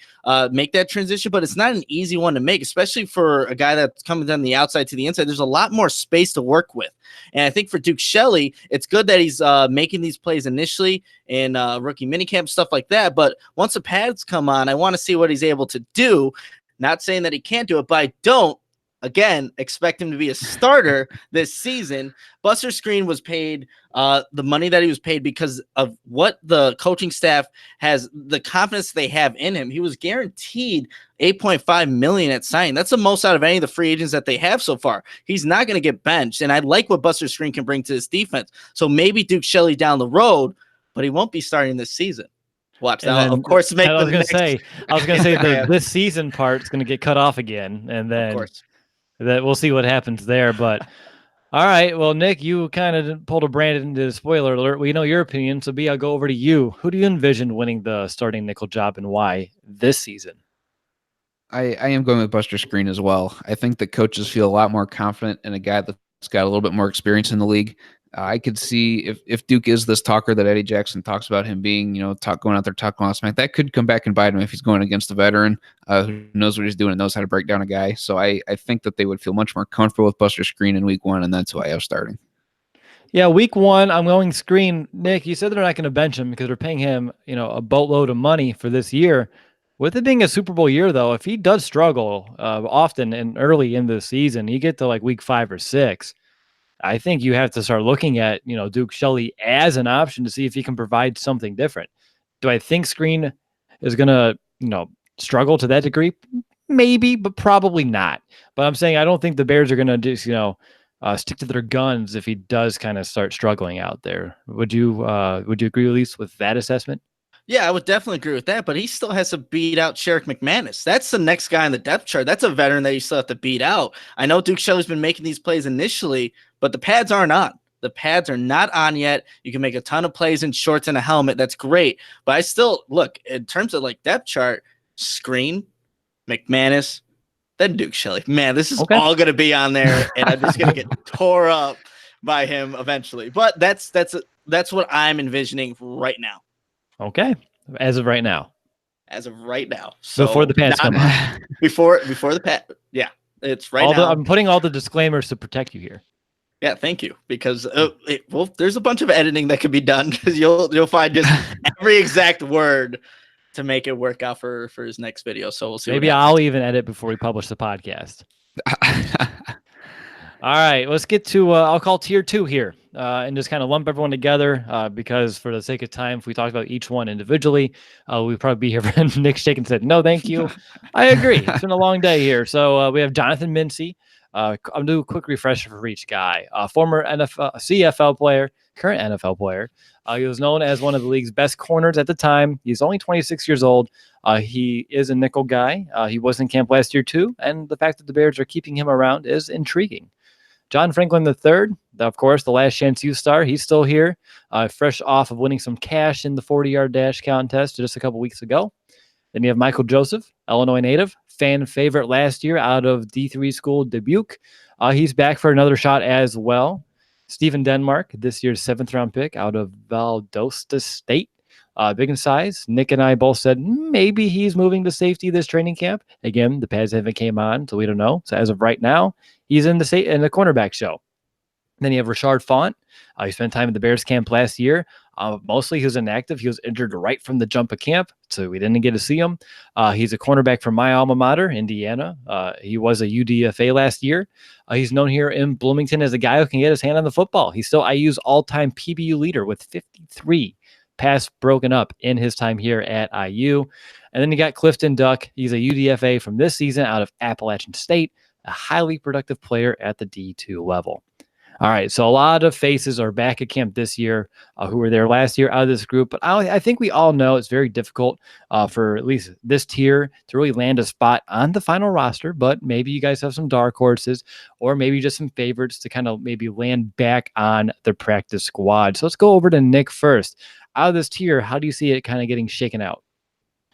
make that transition, but it's not an easy one to make, especially for a guy that's coming down the outside to the inside. There's a lot more space to work with. And I think for Duke Shelley, it's good that he's making these plays initially in rookie minicamp, stuff like that. But once the pads come on, I want to see what he's able to do. Not saying that he can't do it, but I don't, again, expect him to be a starter this season. Buster Skrine was paid the money that he was paid because of what the coaching staff has, the confidence they have in him. He was guaranteed $8.5 million at signing. That's the most out of any of the free agents that they have so far. He's not going to get benched, and I like what Buster Skrine can bring to this defense. So maybe Duke Shelley down the road, but he won't be starting this season. Watch now. Of course, I was going to say this season part is going to get cut off again, and then of course. That we'll see what happens there. But all right, well, Nick, you kind of pulled a Brandon into the spoiler alert. We know your opinion, so B, I'll go over to you. Who do you envision winning the starting nickel job and why this season? I am going with Buster Skrine as well. I think the coaches feel a lot more confident in a guy that's got a little bit more experience in the league. I could see if Duke is this talker that Eddie Jackson talks about him being, going out there talking all smack, that could come back and bite him if he's going against a veteran who knows what he's doing and knows how to break down a guy. So I think that they would feel much more comfortable with Buster Skrine in week one, and that's who I have starting. Yeah, week one, I'm going Skrine. Nick, you said they're not going to bench him because they're paying him, a boatload of money for this year. With it being a Super Bowl year, though, if he does struggle often and early in the season, you get to like week 5 or 6. I think you have to start looking at, Duke Shelley as an option to see if he can provide something different. Do I think Skrine is going to, struggle to that degree? Maybe, but probably not. But I'm saying I don't think the Bears are going to just, stick to their guns if he does kind of start struggling out there. Would you agree at least with that assessment? Yeah, I would definitely agree with that, but he still has to beat out Sherrick McManus. That's the next guy on the depth chart. That's a veteran that you still have to beat out. I know Duke Shelley's been making these plays initially, but the pads aren't on. The pads are not on yet. You can make a ton of plays in shorts and a helmet. That's great. But I still, look, in terms of like depth chart, Skrine, McManus, then Duke Shelley. Man, this is all going to be on there, and I'm just going to get tore up by him eventually. But that's what I'm envisioning right now. Okay. As of right now. So before the pads come on. Before the pad. Yeah. It's right now. I'm putting all the disclaimers to protect you here. Yeah, thank you. Because there's a bunch of editing that can be done because you'll find just every exact word to make it work out for his next video. So we'll see. Maybe I'll even edit before we publish the podcast. All right, let's get to, I'll call tier 2 here and just kind of lump everyone together because for the sake of time, if we talked about each one individually, we'd probably be here for Nick Shaken said, no, thank you. I agree. It's been a long day here. So we have Jonathan Minty. I'm going to do a quick refresher for each guy. Former CFL player, current NFL player. He was known as one of the league's best corners at the time. He's only 26 years old. He is a nickel guy. He was in camp last year too. And the fact that the Bears are keeping him around is intriguing. John Franklin III, of course, the last chance youth star. He's still here, fresh off of winning some cash in the 40-yard dash contest just a couple weeks ago. Then you have Michael Joseph, Illinois native, fan favorite last year out of D3 school Dubuque. He's back for another shot as well. Stephen Denmark, this year's 7th-round pick out of Valdosta State. Big in size. Nick and I both said maybe he's moving to safety this training camp. Again, the pads haven't came on, so we don't know. So as of right now, he's in the cornerback show. Then you have Richard Font. He spent time in the Bears camp last year. Mostly he was inactive. He was injured right from the jump of camp, so we didn't get to see him. He's a cornerback from my alma mater, Indiana. He was a UDFA last year. He's known here in Bloomington as a guy who can get his hand on the football. He's still IU's all-time PBU leader with 53 pass broken up in his time here at IU. And then you got Clifton Duck. He's a UDFA from this season out of Appalachian State. a highly productive player at the D2 level. All right, so a lot of faces are back at camp this year who were there last year out of this group. But I think we all know it's very difficult for at least this tier to really land a spot on the final roster. But maybe you guys have some dark horses or maybe just some favorites to kind of maybe land back on the practice squad. So let's go over to Nick first. Out of this tier, how do you see it kind of getting shaken out?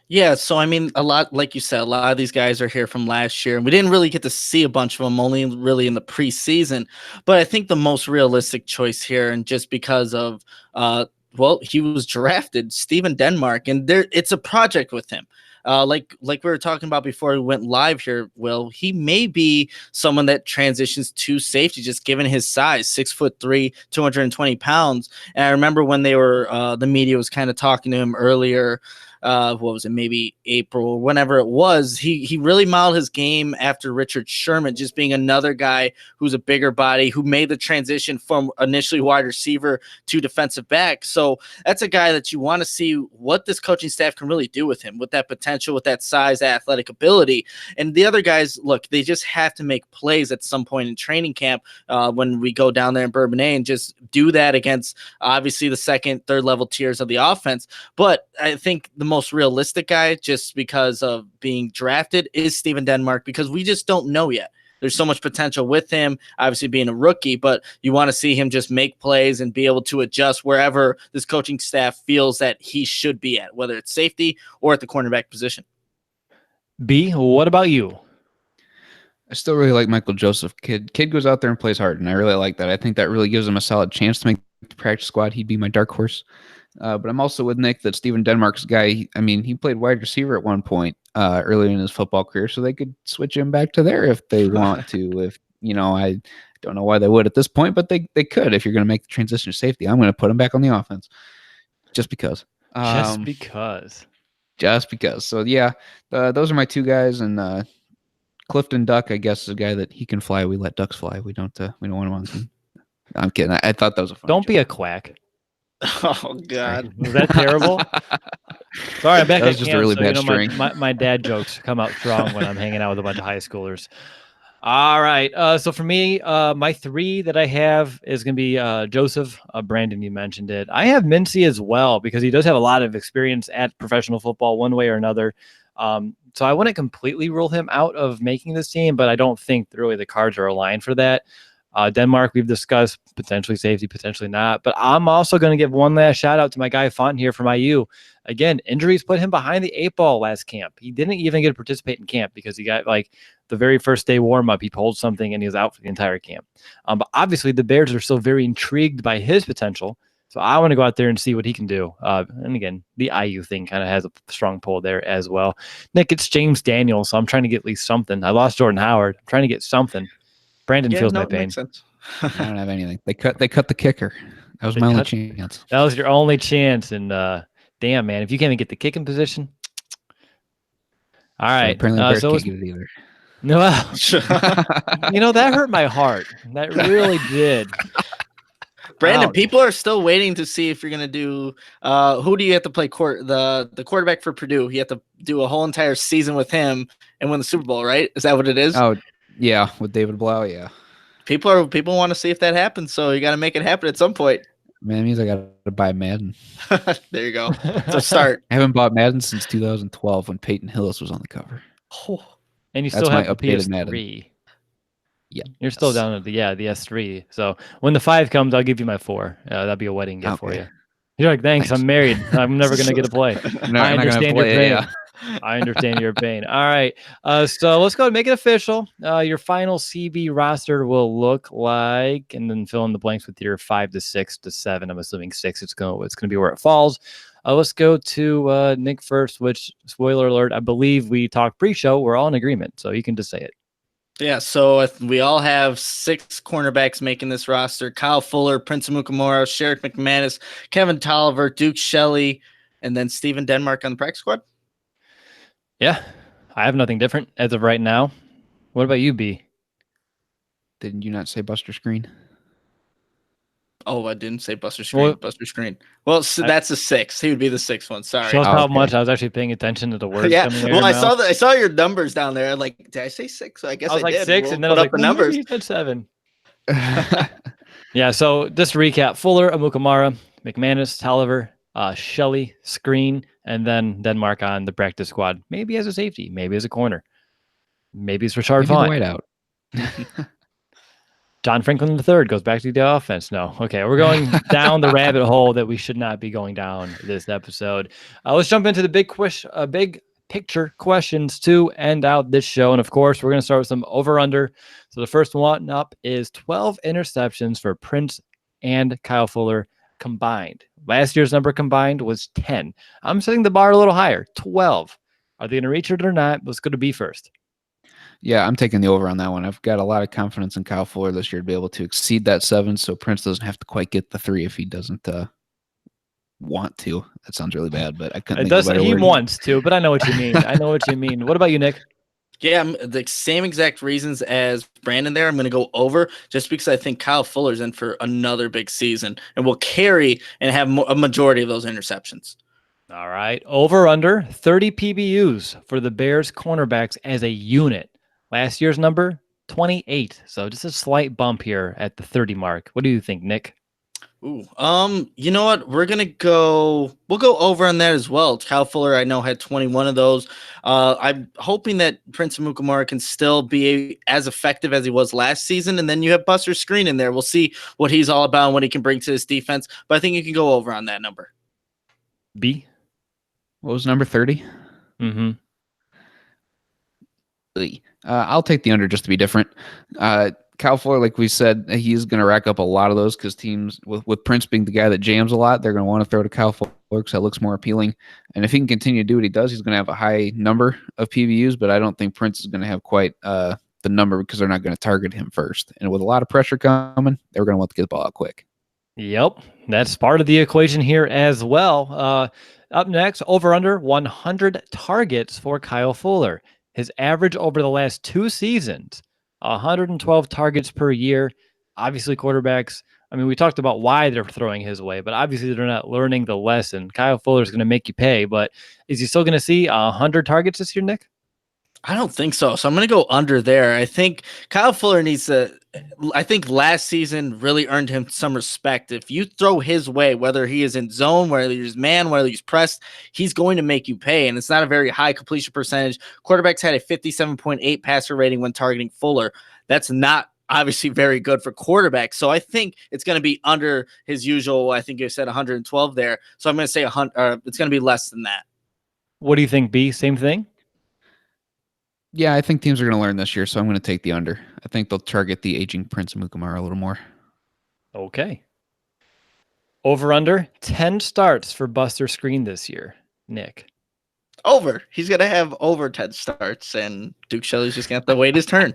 Yeah, so I mean, a lot, like you said, a lot of these guys are here from last year, and we didn't really get to see a bunch of them, only really in the preseason. But I think the most realistic choice here, and just because of, well, he was drafted, Steven Denmark, and it's a project with him. Like we were talking about before we went live here, Will, he may be someone that transitions to safety, just given his size, 6'3", 220 pounds. And I remember when they were, the media was kind of talking to him earlier. What was it, maybe April, whenever it was, he really modeled his game after Richard Sherman, just being another guy who's a bigger body, who made the transition from initially wide receiver to defensive back. So that's a guy that you want to see what this coaching staff can really do with him, with that potential, with that size, that athletic ability. And the other guys, look, they just have to make plays at some point in training camp when we go down there in Bourbonnais and just do that against obviously the second, third level tiers of the offense. But I think the most realistic guy, just because of being drafted, is Steven Denmark, because we just don't know yet. There's so much potential with him, obviously being a rookie, but you want to see him just make plays and be able to adjust wherever this coaching staff feels that he should be at, whether it's safety or at the cornerback position. B, what about you? I still really like Michael Joseph. Kid goes out there and plays hard, and I really like that. I think that really gives him a solid chance to make the practice squad. He'd be my dark horse. But I'm also with Nick that Steven Denmark's guy. I mean, he played wide receiver at one point early in his football career, so they could switch him back to there if they want to. If I don't know why they would at this point, but they could. If you're going to make the transition to safety, I'm going to put him back on the offense, just because. Just because. So yeah, those are my two guys, and Clifton Duck, I guess, is a guy that he can fly. We let ducks fly. We don't want him on the team. I'm kidding. I thought that was a fun. Don't be a quack. Oh God, was that terrible? Sorry, I'm back. That was just a really bad string. My dad jokes come out strong when I'm hanging out with a bunch of high schoolers. All right. So for me, my three that I have is going to be Joseph. Brandon, you mentioned it. I have Minty as well because he does have a lot of experience at professional football one way or another. So I wouldn't completely rule him out of making this team, but I don't think really the cards are aligned for that. Denmark, we've discussed, potentially safety, potentially not. But I'm also going to give one last shout out to my guy Font here from IU. Again, injuries put him behind the 8 ball last camp. He didn't even get to participate in camp because he got the very first day warm up. He pulled something and he was out for the entire camp. But obviously the Bears are still very intrigued by his potential. So I want to go out there and see what he can do. And again, the IU thing kind of has a strong pull there as well. Nick, it's James Daniels, so I'm trying to get at least something. I lost Jordan Howard. I'm trying to get something. Brandon feels my pain. Makes sense. I don't have anything. They cut the kicker. That was my only chance. That was your only chance. And damn, man, if you can't even get the kicking position. All right. Apparently Bears can't get it either. No, that hurt my heart. That really did. Brandon, people are still waiting to see if you're going to do who do you have to play the quarterback for Purdue? You have to do a whole entire season with him and win the Super Bowl, right? Is that what it is? Oh, yeah, with David Blau, yeah. People want to see if that happens, so you got to make it happen at some point. Man, that means I got to buy Madden. There you go. So start. I haven't bought Madden since 2012 when Peyton Hillis was on the cover. Oh. And you still have the PS3. Madden. Yeah, you're still down at the S3. So when the 5 comes, I'll give you my 4. That'd be a wedding gift for you. You're like, thanks. I'm married. I'm never gonna get to play. I understand your pain. Yeah. I understand your pain. All right. So let's go and make it official. Your final CB roster will look like, and then fill in the blanks with your 5 to 6 to 7. I'm assuming 6. It's gonna be where it falls. Let's go to Nick first. Which, spoiler alert, I believe we talked pre-show. We're all in agreement, so you can just say it. Yeah, so we all have 6 cornerbacks making this roster: Kyle Fuller, Prince Amukamara, Sherrick Mcmanus, Kevin Tolliver, Duke Shelley, and then Steven Denmark on the practice squad. Yeah, I have nothing different as of right now. What about you, B? Didn't you not say Buster Screen? Oh, I didn't say Buster Screen. Well, Buster Screen. Well, so that's a 6. He would be the 6th one. Sorry. Shows how much I was actually paying attention to the words. Yeah. Coming out Well, of your mouth. I saw your numbers down there. Like, did I say 6? So I guess I was like did. 6, We'll and then I put was up like, the numbers. Maybe he said 7. Yeah. So just to recap: Fuller, Amukamara, Mcmanus, Tolliver, Shelley, Screen, and then Denmark on the practice squad. Maybe as a safety, maybe as a corner, maybe it's Rashard Font. White out. John Franklin III goes back to the offense. No. Okay. We're going down the rabbit hole that we should not be going down this episode. Let's jump into the big picture questions to end out this show. And of course, we're going to start with some over-under. So the first one up is 12 interceptions for Prince and Kyle Fuller combined. Last year's number combined was 10. I'm setting the bar a little higher, 12. Are they going to reach it or not? What's going to be first? Yeah, I'm taking the over on that one. I've got a lot of confidence in Kyle Fuller this year to be able to exceed that 7, so Prince doesn't have to quite get the 3 if he doesn't want to. That sounds really bad, but I couldn't think of a better He word. wants to, but I know what you mean. I know what you mean. What about you, Nick? Yeah, the same exact reasons as Brandon there. I'm going to go over just because I think Kyle Fuller's in for another big season and will carry and have a majority of those interceptions. All right. Over under 30 PBUs for the Bears cornerbacks as a unit. Last year's number, 28. So just a slight bump here at the 30 mark. What do you think, Nick? Ooh, you know what? We'll go over on that as well. Kyle Fuller, I know, had 21 of those. I'm hoping that Prince Amukamara can still be as effective as he was last season. And then you have Buster Screen in there. We'll see what he's all about and what he can bring to this defense. But I think you can go over on that number. B? What was number 30? Mm-hmm. I'll take the under just to be different. Kyle Fuller, like we said, he's going to rack up a lot of those because teams, with Prince being the guy that jams a lot, they're going to want to throw to Kyle Fuller because that looks more appealing. And if he can continue to do what he does, he's going to have a high number of PBUs, but I don't think Prince is going to have quite the number because they're not going to target him first. And with a lot of pressure coming, they're going to want to get the ball out quick. Yep, that's part of the equation here as well. Up next, over under 100 targets for Kyle Fuller. His average over the last 2 seasons, 112 targets per year. Obviously, quarterbacks, I mean, we talked about why they're throwing his way, but obviously they're not learning the lesson. Kyle Fuller is going to make you pay, but is he still going to see 100 targets this year, Nick? I don't think so. So I'm going to go under there. I think Kyle Fuller needs to, I think last season really earned him some respect. If you throw his way, whether he is in zone, whether he's man, whether he's pressed, he's going to make you pay. And it's not a very high completion percentage. Quarterbacks had a 57.8 passer rating when targeting Fuller. That's not obviously very good for quarterbacks. So I think it's going to be under his usual, I think you said 112 there. So I'm going to say it's going to be less than that. What do you think, B? Same thing? Yeah, I think teams are going to learn this year, so I'm going to take the under. I think they'll target the aging Prince Amukamara a little more. Okay. Over under 10 starts for Buster Screen this year, Nick. Over. He's going to have over 10 starts, and Duke Shelley's just going to have to wait his turn.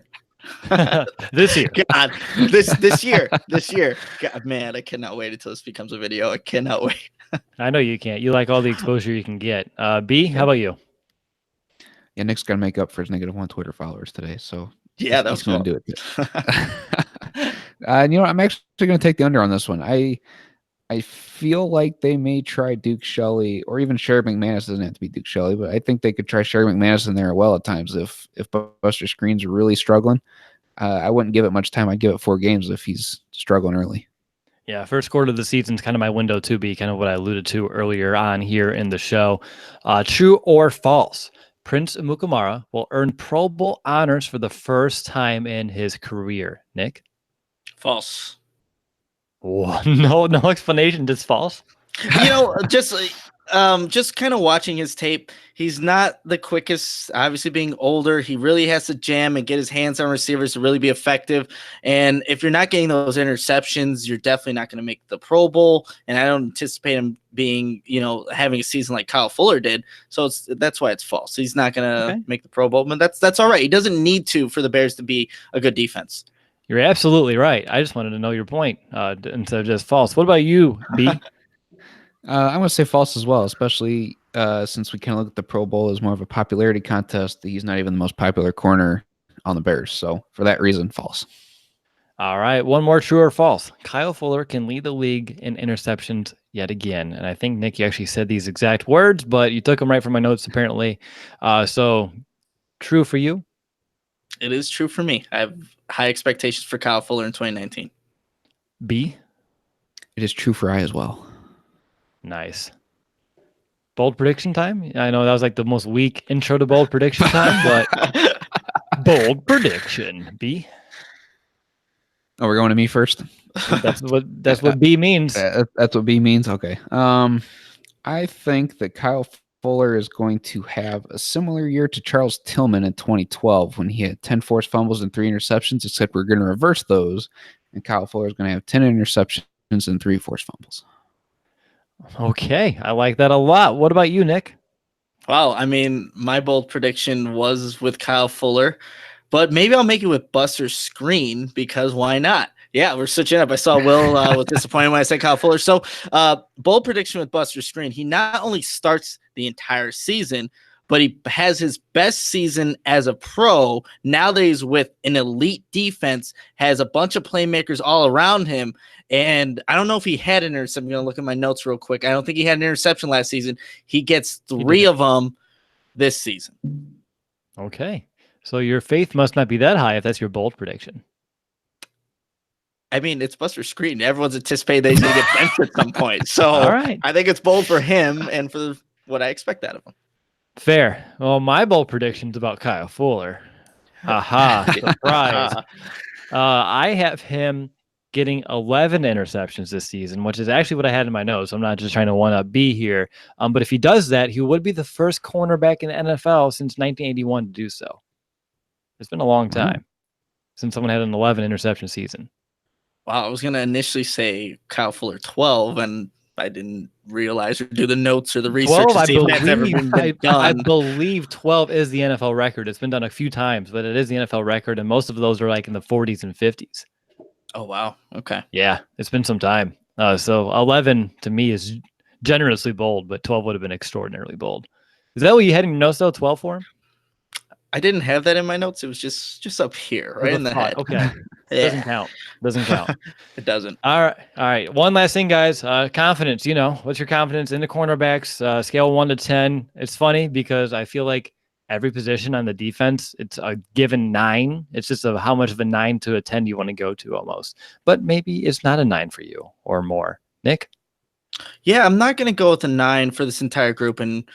This year. God, this year. God, man, I cannot wait until this becomes a video. I cannot wait. I know you can't. You like all the exposure you can get. B, how about you? Yeah, Nick's got to make up for his -1 Twitter followers today, so yeah, that was going to do it. You know what? I'm actually going to take the under on this one. I feel like they may try Duke Shelley, or even Sherry Mcmanus. Doesn't have to be Duke Shelley, but I think they could try Sherry Mcmanus in there well at times if Buster Screen's really struggling. I wouldn't give it much time. I'd give it 4 games if he's struggling early. Yeah, first quarter of the season is kind of my window to be kind of what I alluded to earlier on here in the show. True or false? Prince Amukamara will earn Pro Bowl honors for the first time in his career. Nick? False. Oh, no explanation, just false? You know, just kind of watching his tape, he's not the quickest. Obviously, being older, he really has to jam and get his hands on receivers to really be effective. And if you're not getting those interceptions, you're definitely not going to make the Pro Bowl. And I don't anticipate him being, having a season like Kyle Fuller did. So that's why it's false. He's not going to make the Pro Bowl, but that's all right. He doesn't need to for the Bears to be a good defense. You're absolutely right. I just wanted to know your point instead of just false. What about you, B? I'm going to say false as well, especially since we kind of look at the Pro Bowl as more of a popularity contest. He's not even the most popular corner on the Bears. So for that reason, false. All right, one more true or false. Kyle Fuller can lead the league in interceptions yet again. And I think, Nick, you actually said these exact words, but you took them right from my notes, apparently. So true for you? It is true for me. I have high expectations for Kyle Fuller in 2019. B? It is true for I as well. Nice. Bold prediction time? I know that was like the most weak intro to bold prediction time, but bold prediction. B? Oh, we're going to me first? That's what B means. That's what B means? Okay. I think that Kyle Fuller is going to have a similar year to Charles Tillman in 2012 when he had 10 forced fumbles and 3 interceptions, except we're going to reverse those, and Kyle Fuller is going to have 10 interceptions and 3 forced fumbles. Okay, I like that a lot. What about you, Nick? Wow, I mean, my bold prediction was with Kyle Fuller, but maybe I'll make it with Buster Skrine because why not? Yeah, we're switching up. I saw Will was disappointed when I said Kyle Fuller. So, bold prediction with Buster Skrine. He not only starts the entire season, but he has his best season as a pro. Now that he's with an elite defense, has a bunch of playmakers all around him. And I don't know if he had an interception. I'm going to look at my notes real quick. I don't think he had an interception last season. He gets 3 of them this season. Okay. So your faith must not be that high if that's your bold prediction. I mean, it's Buster Skrine. Everyone's anticipating that he's going to get benched at some point. So all right. I think it's bold for him and for what I expect out of him. Fair. Well, my bold prediction's about Kyle Fuller. Aha, surprise. I have him getting 11 interceptions this season, which is actually what I had in my notes. I'm not just trying to one-up B here. But if he does that, he would be the first cornerback in the NFL since 1981 to do so. It's been a long time since someone had an 11 interception season. Wow, I was going to initially say Kyle Fuller 12, and I didn't realize or do the notes or the research 12, to see if that's ever been done. I believe 12 is the NFL record. It's been done a few times, but it is the NFL record, and most of those are like in the 40s and 50s. Oh, wow. Okay. Yeah, it's been some time. So 11 to me is generously bold, but 12 would have been extraordinarily bold. Is that what you had in your notes, though, 12 for him? I didn't have that in my notes. It was just up here, right in the head. Okay. Yeah. Doesn't count. It doesn't. All right. One last thing, guys. Confidence. What's your confidence in the cornerbacks? Scale 1 to 10. It's funny because I feel like every position on the defense, it's a given 9. It's just how much of a 9 to a 10 you want to go to almost. But maybe it's not a 9 for you or more. Nick? Yeah, I'm not going to go with a 9 for this entire group. And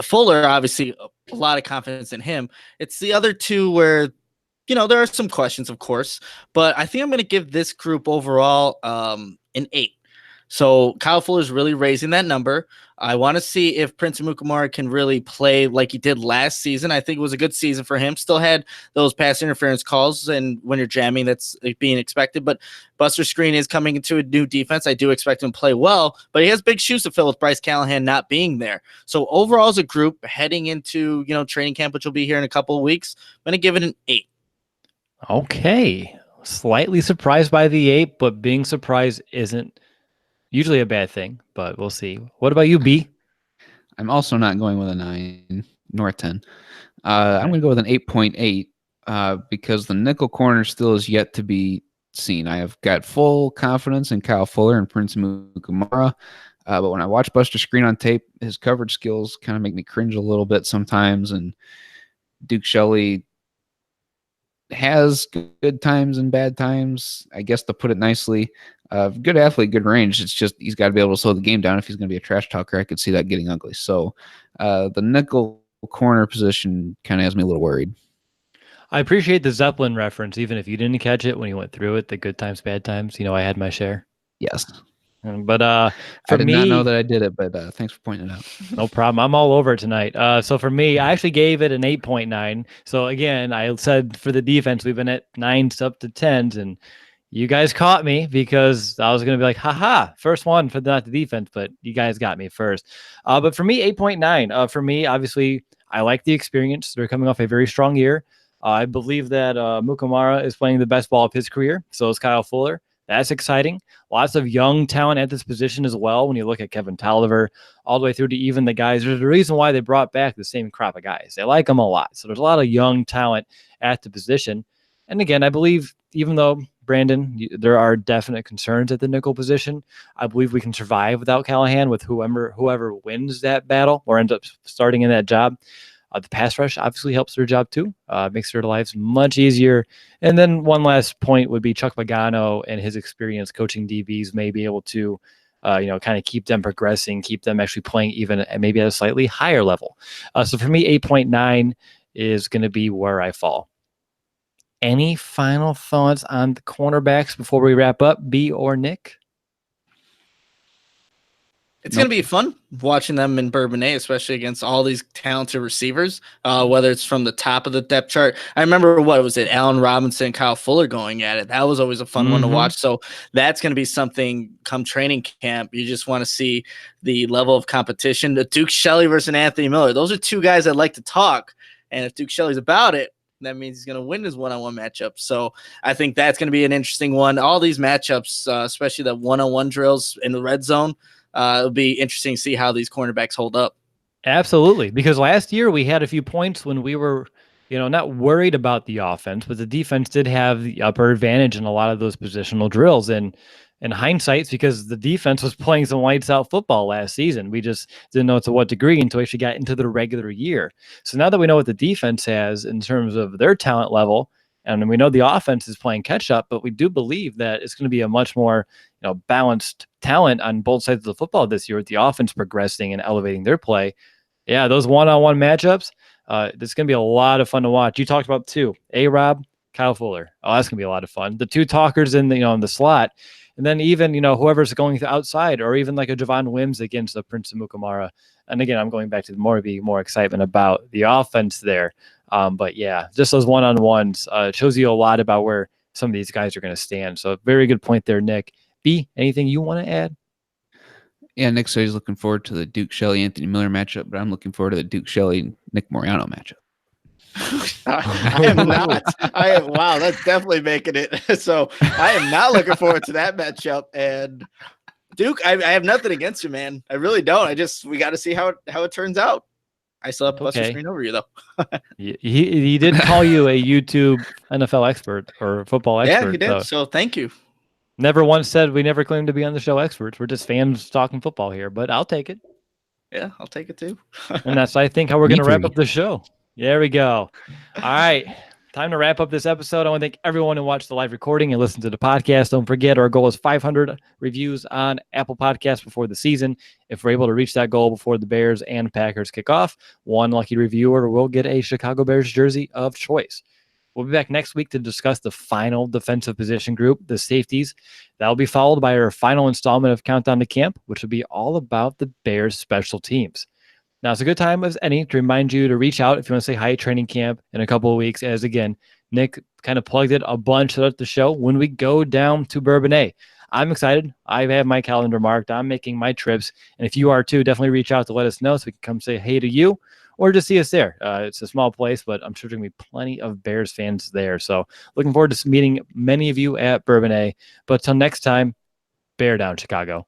Fuller, obviously, a lot of confidence in him. It's the other two where, there are some questions, of course. But I think I'm going to give this group overall an 8. So Kyle Fuller is really raising that number. I want to see if Prince Amukamara can really play like he did last season. I think it was a good season for him. Still had those pass interference calls, and when you're jamming, that's being expected. But Buster Skrine is coming into a new defense. I do expect him to play well, but he has big shoes to fill with Bryce Callahan not being there. So overall, as a group, heading into training camp, which will be here in a couple of weeks, I'm going to give it an 8. Okay, slightly surprised by the 8, but being surprised isn't usually a bad thing, but we'll see. What about you, B? I'm also not going with a 9 nor a 10. I'm going to go with an 8.8 because the nickel corner still is yet to be seen. I have got full confidence in Kyle Fuller and Prince Amukamara, but when I watch Buster Skrine on tape, his coverage skills kind of make me cringe a little bit sometimes, and Duke Shelley has good times and bad times, I guess, to put it nicely. Good athlete, good range. It's just he's got to be able to slow the game down. If he's going to be a trash talker, I could see that getting ugly. So the nickel corner position kind of has me a little worried. I appreciate the Zeppelin reference, even if you didn't catch it when you went through it, the good times, bad times. I had my share. Yes. But for me, I did not know that I did it, but thanks for pointing it out. No problem. I'm all over it tonight. So for me, I actually gave it an 8.9. So again, I said for the defense, we've been at 9s up to 10s, and you guys caught me because I was going to be like, haha, first one for not the defense, but you guys got me first. But for me, 8.9. For me, obviously, I like the experience. They're coming off a very strong year. I believe that Mukamara is playing the best ball of his career. So is Kyle Fuller. That's exciting. Lots of young talent at this position as well. When you look at Kevin Tolliver, all the way through to even the guys, there's a reason why they brought back the same crop of guys. They like them a lot. So there's a lot of young talent at the position. And again, I believe even though Brandon, there are definite concerns at the nickel position. I believe we can survive without Callahan with whoever wins that battle or ends up starting in that job. The pass rush obviously helps their job too, makes their lives much easier. And then one last point would be Chuck Pagano and his experience coaching DBs may be able to, kind of keep them progressing, keep them actually playing even maybe at a slightly higher level. So for me, 8.9 is going to be where I fall. Any final thoughts on the cornerbacks before we wrap up, B or Nick? It's going to be fun watching them in Bourbonnais, especially against all these talented receivers, whether it's from the top of the depth chart. I remember, Allen Robinson, Kyle Fuller going at it. That was always a fun one to watch. So that's going to be something come training camp. You just want to see the level of competition. The Duke Shelley versus Anthony Miller. Those are two guys that like to talk. And if Duke Shelley's about it, that means he's going to win his one-on-one matchup. So I think that's going to be an interesting one. All these matchups, especially the one-on-one drills in the red zone, it'll be interesting to see how these cornerbacks hold up. Absolutely. Because last year we had a few points when we were, not worried about the offense, but the defense did have the upper advantage in a lot of those positional drills. And in hindsight, it's because the defense was playing some lights out football last season. We just didn't know to what degree until we actually got into the regular year. So now that we know what the defense has in terms of their talent level, and we know the offense is playing catch up, but we do believe that it's going to be a much more, balanced talent on both sides of the football this year with the offense progressing and elevating their play. Yeah, those one-on-one matchups, this is going to be a lot of fun to watch. You talked about two, A-Rob, Kyle Fuller. Oh, that's going to be a lot of fun. The two talkers in the, in the slot. And then even, whoever's going to outside or even like a Javon Wims against the Prince Amukamara. And again, I'm going back to more excitement about the offense there. But yeah, just those one-on-ones shows you a lot about where some of these guys are going to stand. So very good point there, Nick. B, anything you want to add? Yeah, Nick said he's looking forward to the Duke Shelley Anthony Miller matchup, but I'm looking forward to the Duke Shelley Nick Moriano matchup. I am not. Wow, that's definitely making it. So I am not looking forward to that matchup. And Duke, I have nothing against you, man. I really don't. We got to see how it turns out. I still have to bust your screen over you, though. he did call you a YouTube NFL expert or football expert. Yeah, he did. So thank you. Never once said we never claimed to be on the show experts. We're just fans talking football here, but I'll take it. Yeah, I'll take it too. And that's, I think, how we're going to wrap up the show. There we go. All right. Time to wrap up this episode. I want to thank everyone who watched the live recording and listened to the podcast. Don't forget, our goal is 500 reviews on Apple Podcasts before the season. If we're able to reach that goal before the Bears and Packers kick off, one lucky reviewer will get a Chicago Bears jersey of choice. We'll be back next week to discuss the final defensive position group, the safeties. That'll be followed by our final installment of Countdown to Camp, which will be all about the Bears special teams. Now, it's a good time as any to remind you to reach out if you want to say hi at training camp in a couple of weeks. As again, Nick kind of plugged it a bunch throughout the show when we go down to Bourbonnais. I'm excited. I have my calendar marked. I'm making my trips. And if you are too, definitely reach out to let us know so we can come say hey to you or just see us there. It's a small place, but I'm sure there's going to be plenty of Bears fans there. So looking forward to meeting many of you at Bourbonnais. But till next time, bear down, Chicago.